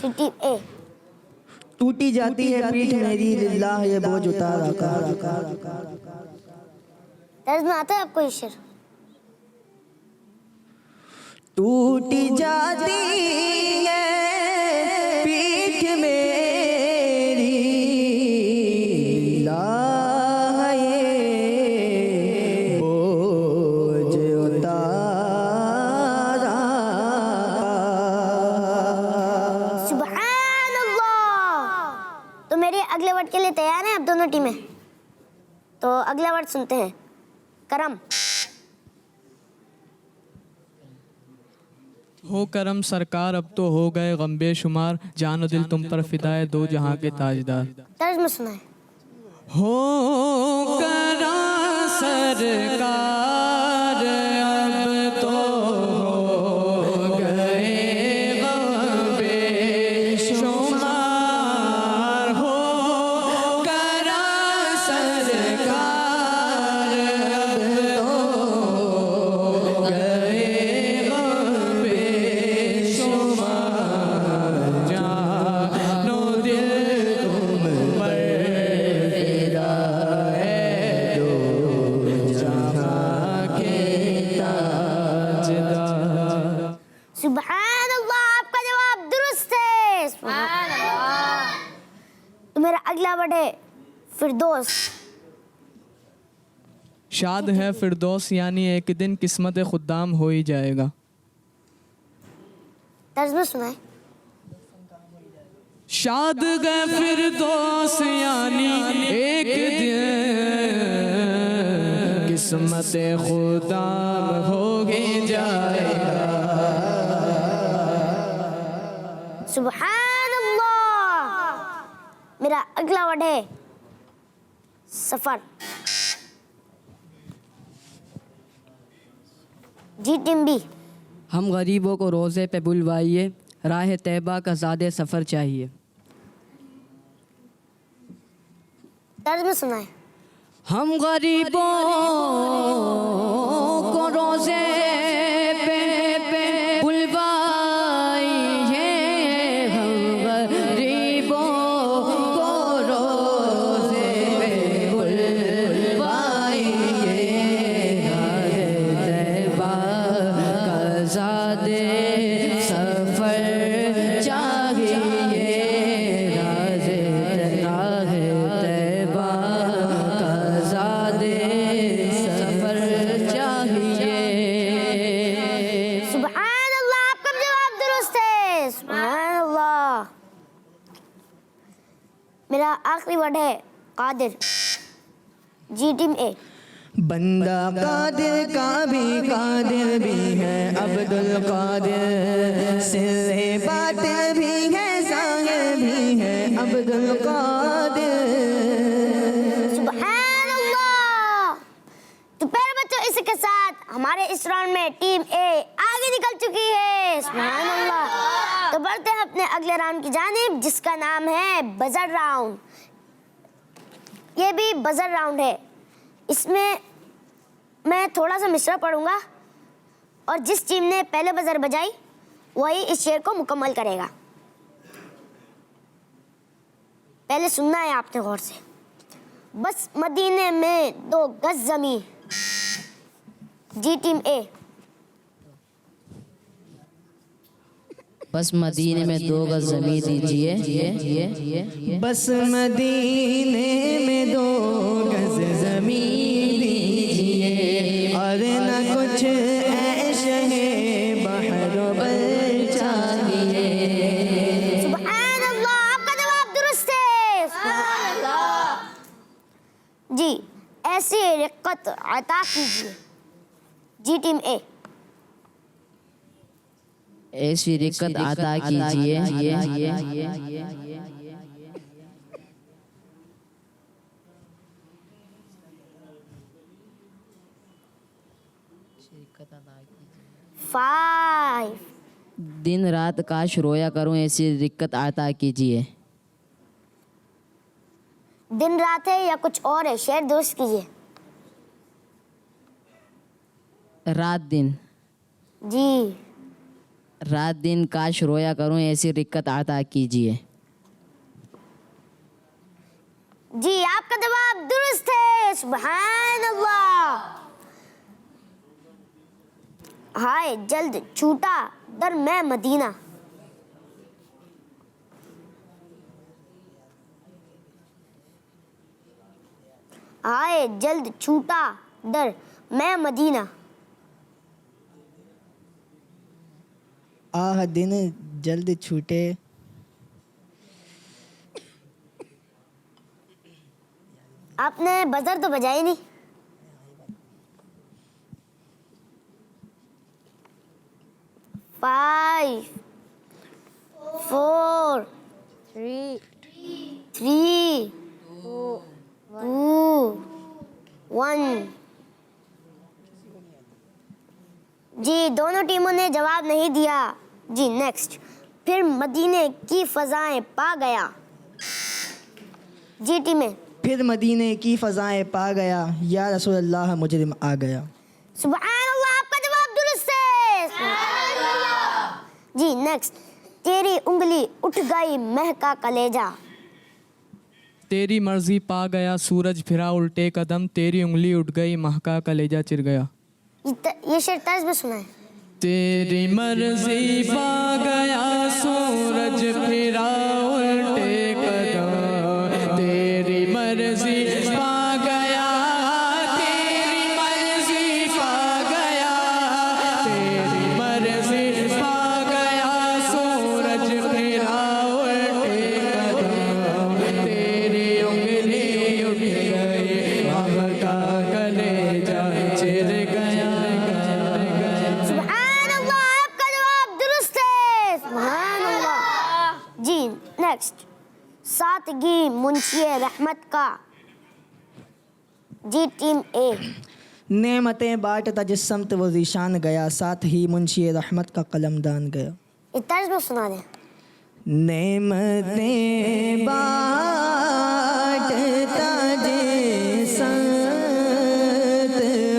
टीम ए। टूटी जाती है पीठ मेरी लिल्लाह, ये बोझ उतार आका। तर्ज में आता है आपको ये शेर? टूटी जाती है पीठ मेरी लिल्लाह, ये बोझ उतारा। सुभान अल्लाह। तो मेरे अगले वर्ड के लिए तैयार हैं अब दोनों टीमें? तो अगला वर्ड सुनते हैं करम। हो करम सरकार, अब तो हो गए गम बेशुमार, जान दिल तुम पर फिदाए दो जहां के ताजदार। तर्ज में सुनाए। हो करम सरकार, अब तो हो गए गम बेशुमार। हो करम सरकार, अब तो हो गए गम बेशुमार, जानो दिल तुम पर फिदाए दो जहां के ताजदार। सुभान अल्लाह, आपका जवाब दुरुस्त है। सुभान अल्लाह। तो मेरा अगला वर्ड है फिरदौस। शाद है फिरदौस, यानी एक दिन किस्मत खुद्दाम हो ही जाएगा। तर्ज में सुनाए। शाद गए फिरदौस, यानी एक दिन किस्मत खुदाम हो ही जाएगा। सुभान अल्लाह। मेरा अगला वर्ड है सफर। जी टीम बी। हम गरीबों को रोज़े पे बुलवाइए, राह तैबा का ज़ादे सफ़र चाहिए। तर्ज में सुनाए। हम गरीबों को रोज़े पे बुलवाइए, हम गरीबों को रोज़े पे बुलवाइए, राह तैबा का ज़ादे सफ़र चाहिए, राह तैबा का ज़ादे सफ़र चाहिए। सुभान अल्लाह, आपका जवाब दुरुस्त है। सुभान अल्लाह। میرا آخری ورڈ ہے قادر. جی ٹیم اے. بندہ قادر کا بھی ہے عبد القادر، سر باطن بھی ہے ظاہر بھی ہے عبد القادر. سبحان اللہ. تو پیارے بچوں، اسی کے ساتھ ہمارے اس راؤنڈ میں ٹیم اے آگے نکل چکی ہے. سبحان اللہ. تو بڑھتے ہیں اپنے اگلے راؤنڈ کی جانب، جس کا نام ہے بزر راؤنڈ. یہ بھی بزر راؤنڈ ہے. اس میں میں تھوڑا سا مصرع پڑھوں گا اور جس ٹیم نے پہلے بزر بجائی وہی اس شعر کو مکمل کرے گا. پہلے سننا ہے آپ نے غور سے. بس مدینے میں 2 گز زمین. جی ٹیم اے. بس مدینے میں 2 گز زمین دیجیے. بس مدینے میں 2 گز زمین دیجیے، اور نہ کچھ عیش ہے بحر و بر چاہیے. سبحان اللہ. آپ کا جواب درست ہے. سبحان اللہ. جی ایسی رقت عطا کیجیے. جی ٹیم اے. ایسی رقت عطا کیجیے. فائیو. دن رات کاش رویا کروں ایسی رقت عطا کیجیے. دن رات ہے یا کچھ اور ہے؟ شعر درست کیجیے. رات دن. جی رات دن کاش رویا کروں ایسی رقت عطا کیجیے. جی آپ کا جواب درست ہے. سبحان اللہ. ہائے جلد چھوٹا در میں مدینہ. ہائے جلد چھوٹا در میں مدینہ. آہ دن جلد چھوٹے. آپ نے بزر تو بجائی نہیں. فائیو 4 3 2 1. جی دونوں ٹیموں نے جواب نہیں دیا. جی نیکسٹ. پھر مدینے کی فضائیں پا گیا. جی ٹیمیں. پھر مدینے کی فضائیں پا گیا، یا رسول اللہ مجرم آ گیا. سبحان اللہ. آپ کا جواب درست ہے. سبحان اللہ. جی نیکسٹ. تیری انگلی اٹھ گئی مہکا کلیجہ. تیری مرضی پا گیا سورج پھرا الٹے قدم، تیری انگلی اٹھ گئی مہکا کلیجہ چر گیا. یہ شعر طرز میں سنا ہے. تیری مرضی پا گیا سورج پھرا الٹے قدم، تیری مرضی پا گیا، تیری مرضی پا گیا، تیری مرضی پا گیا سورج پھرا الٹے قدم، تیری انگلی اٹھ گئی مہکا کلیجہ چر گیا. سبحان اللہ. آپ کا جواب درست ہے. سبحان اللہ. جی نیکسٹ. سادگی منشی رحمت کا. جی ٹیم اے. نعمتیں بانٹتا جس سمت وہ ذیشان گیا، ساتھ ہی منشی رحمت کا قلم دان گیا. یہ طرز میں سنا دیں. نعمتیں بانٹتا جس سمت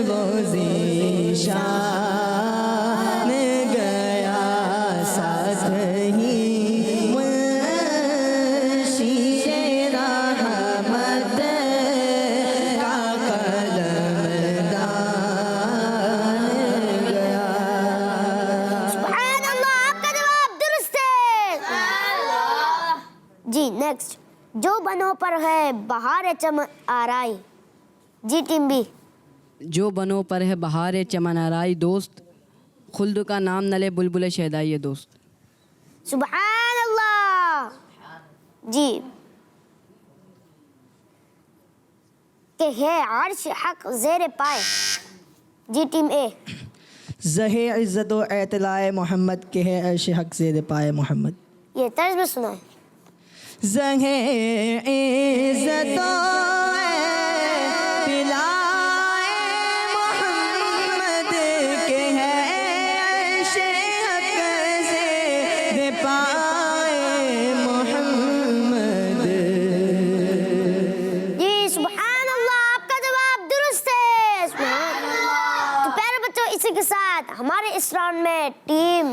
وہ ذیشان گیا، ساتھ ہی منشی رحمت کا قلم دان گیا. سبحان اللہ. آپ کا جواب درست ہے. جی نیکسٹ. جو بنوں پر ہے بہار چمن آرائی. جی ٹیم بی. جو بنوں پر ہے بہار چمن آرائی، دوست خلد کا نام نلے بلبل شیدائی دوست. سبحان اللہ. جی کہ ہے عرش حق زیر پائے. جی ٹیم اے. زہے عزت و اعتلاء محمد کے ہے عرش حق زیر پائے محمد. یہ طرز میں سنا ہے. زہے عزت و اعتلاء محمد کے ہے عرش حق زیر پائے محمد. جی سبحان اللہ, آپ کا جواب درست ہے. سبحان اللہ. تو پیارے بچوں, اسی کے ساتھ ہمارے اس راؤنڈ میں ٹیم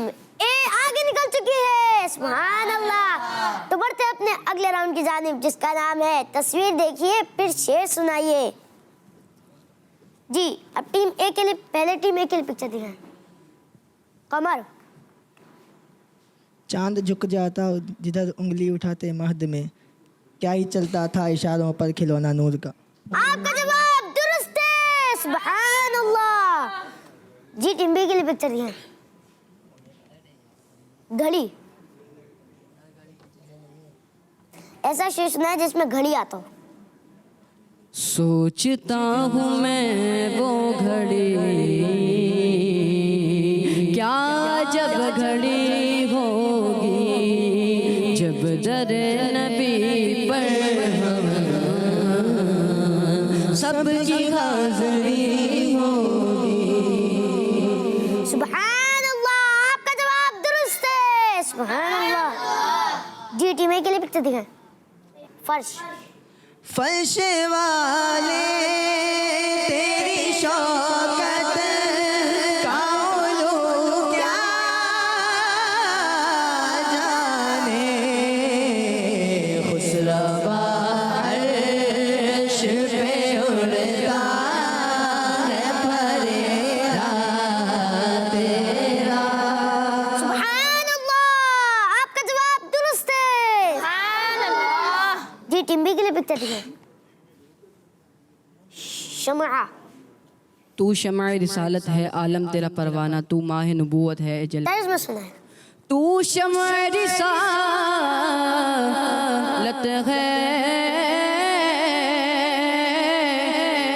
اے آگے نکل چکی ہے. سبحان اللہ. تو بڑھتے ہیں اپنے اگلے راؤنڈ کی جانب, جس کا نام ہے تصویر دیکھیے پھر شعر سنائیے. جی اب ٹیم اے کے لیے, پہلے ٹیم اے کے لیے پکچر دکھائیں. قمر. چاند جھک جاتا جدھر انگلی اٹھاتے مہد میں, کیا ہی چلتا تھا اشاروں پر کھلونا نور کا. آپ کا جواب درست ہے. سبحان اللہ. جی ٹیم بی کے لیے پکچر دکھائیں. گھڑی. ایسا شعر سنا ہے جس میں گھڑی آتا ہو. سوچتا ہوں میں وہ گھڑی, کیا جب گھڑی ہوگی جب در نبی پر سب کی حاضری ہوگی. سبحان اللہ, آپ کا جواب درست ہے. سبحان اللہ. جی ٹیم اے کے لیے پکچر دکھائیں. فرش. فرش والے تیری شوکت کا علو کیا جانے, خسروا عرش پہ اڑتا ہے پھریرا تیرا. سبحان اللہ, آپ کا جواب درست ہے. سبحان اللہ. جی ٹیم بی کے لیے پکچر دکھائیں. شمعہ. تو شمع رسالت ہے عالم تیرا پروانہ, تو ماہ نبوت ہے اجل. طرز میں سنا ہے. تو شمع رسالت ہے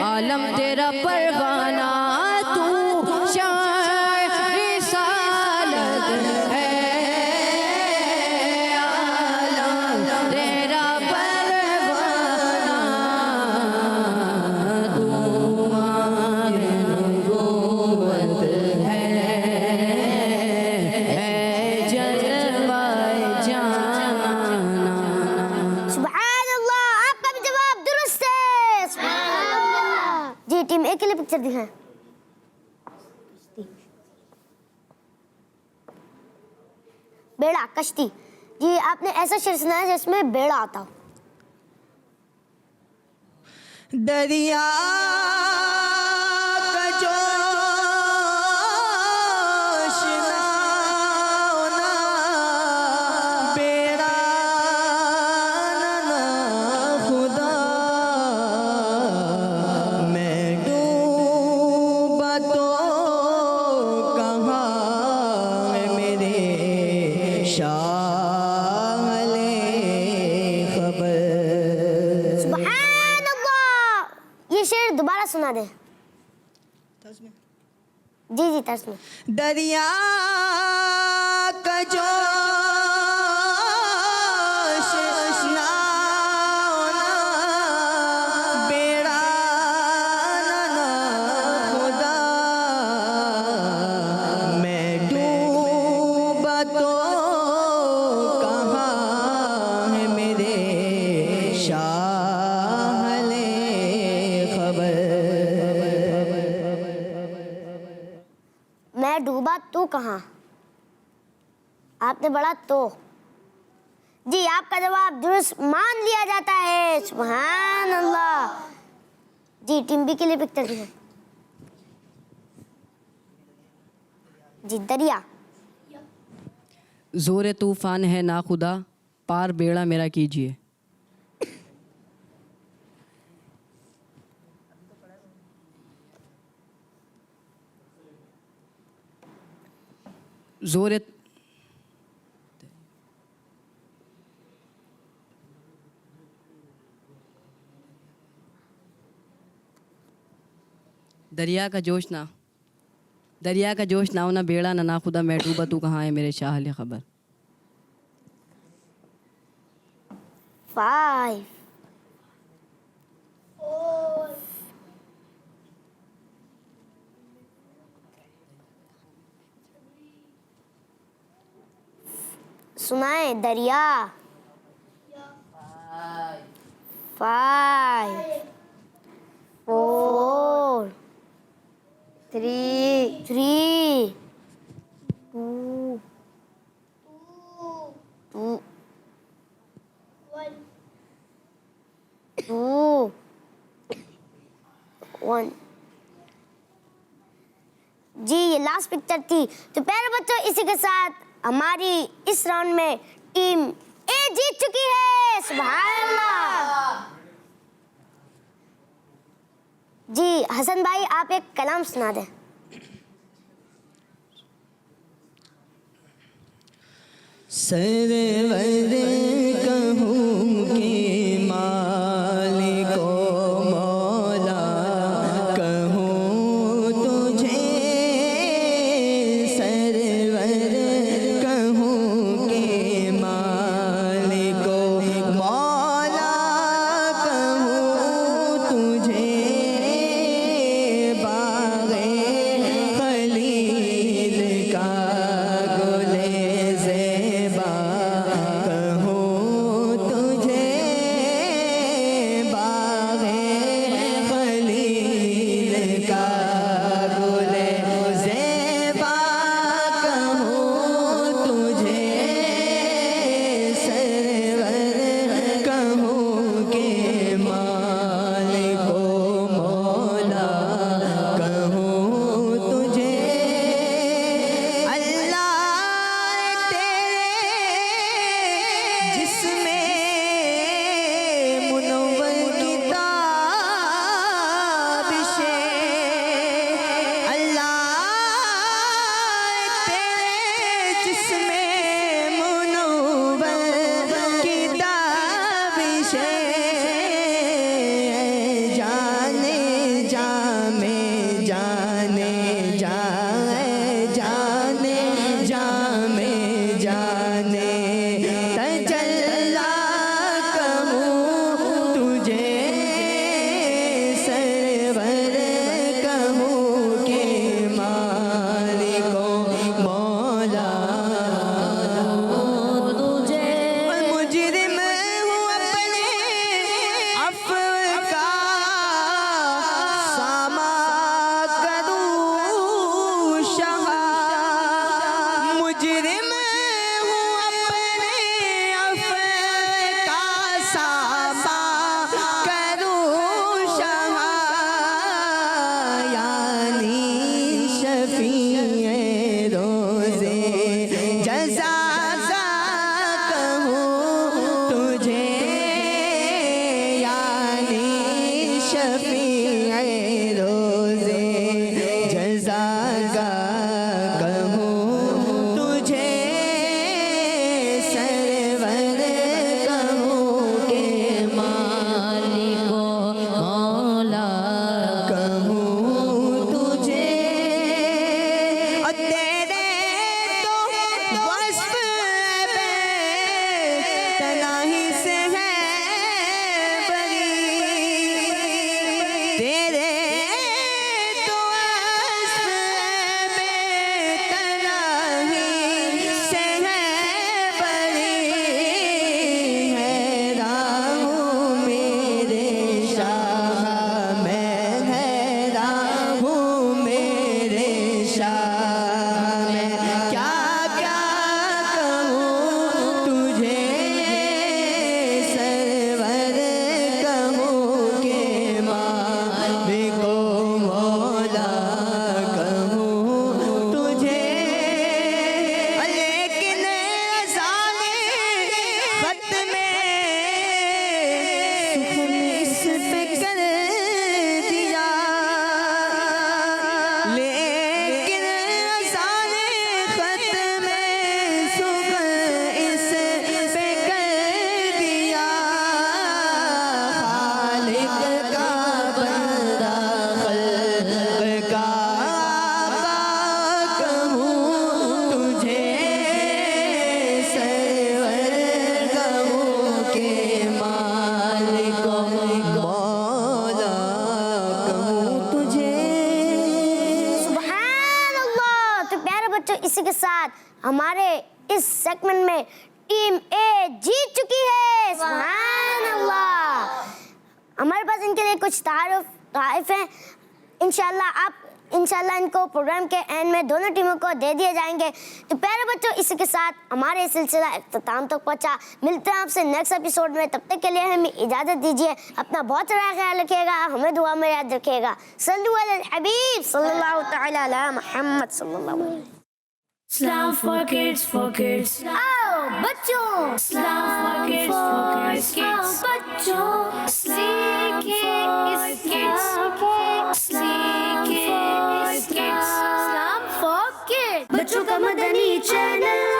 عالم تیرا پروانہ, تو شمع رسالت ہے عالم تیرا پروانہ, تو ماہ نبوت ہے جلوائے جانا. سبحان اللہ, آپ کا بھی جواب درست ہے. سبحان اللہ. جی ٹیم اے کے لیے پکچر دکھائیں. بیڑا. کشتی. جی آپ نے ایسا شعر سنا ہے جس میں بیڑا آتا ہو. دریا کا جوش نہ بیڑا نہ خدا, میں ڈوبا تو کہاں میرے شاغل خبر. سبحان اللہ. یہ شعر دوبارہ سنا دیں. جی جی طرز میں. دریا کا جوش نہ بیڑا نہ خدا, میں ڈوبا تو کہاں ہے میرے شاغل خبر. میں ڈوبا تو کہاں, آپ نے بڑا تو. جی آپ کا جواب درست مان لیا جاتا ہے. سبحان اللہ. جی ٹیم بی کے لیے پکچر دکھائیں. جی دریا. زور طوفان ہے نا خدا, پار بیڑا میرا کیجیے. زور دریا کا جوش نہ ہونا بیڑا نہ خدا میں ڈوبا تو کہاں ہے میرے شاہل خبر. 5 سنائیں دریا. 5 4 3 2 1. جی یہ لاسٹ پکچر تھی. تو پیارے بچوں اسی کے ساتھ ہماری اس راؤنڈ میں ٹیم اے جیت چکی ہے. سبحان اللہ. جی حسن بھائی آپ ایک کلام سنا دیں. سرور کہوں کہ مالک و مولا کہوں تجھے. سرور کہوں کہ مالک و مولا کہوں تجھے. باغ خلیل کا گل زیبا کہوں تجھے. باغ خلیل کا گل زیبا کہوں تجھے. سرور کہوں کہ مالک و مولا کہوں تجھے. اللہ تیرے جسم منور کی تابش. اللہ تیرے جسم منور کی تابش. جانے جا میں جانے جا جانے جا میں جانے تجلا हमारे इस सेगमेंट में टीम ए जीत चुकी है। सुभान अल्लाह। हमारे पास इनके लिए कुछ तारीफ हैं। इंशाल्लाह इनको प्रोग्राम के एंड में दोनों टीमों को दे दिए जाएंगे। तो प्यारे बच्चों, इसी के साथ हमारे सिलसिला इख्तिताम तक पहुंचा। मिलते हैं आपसे नेक्स्ट एपिसोड में। तब तक के लिए हमें इजाज़त दीजिए। अपना बहुत सारा ख्याल रखिएगा, हमें दुआ में याद रखिएगा। सल्लु अलल हबीब सल्लल्लाहु तआला अला मुहम्मद सल्लल्लाहु अलैहि वसल्लम। Islam for kids, for kids. आओ बच्चों, Islam for kids, for kids. बच्चों Sleeky is kids. Sleeky is kids. Islam for kids। बच्चों का मदनी चैनल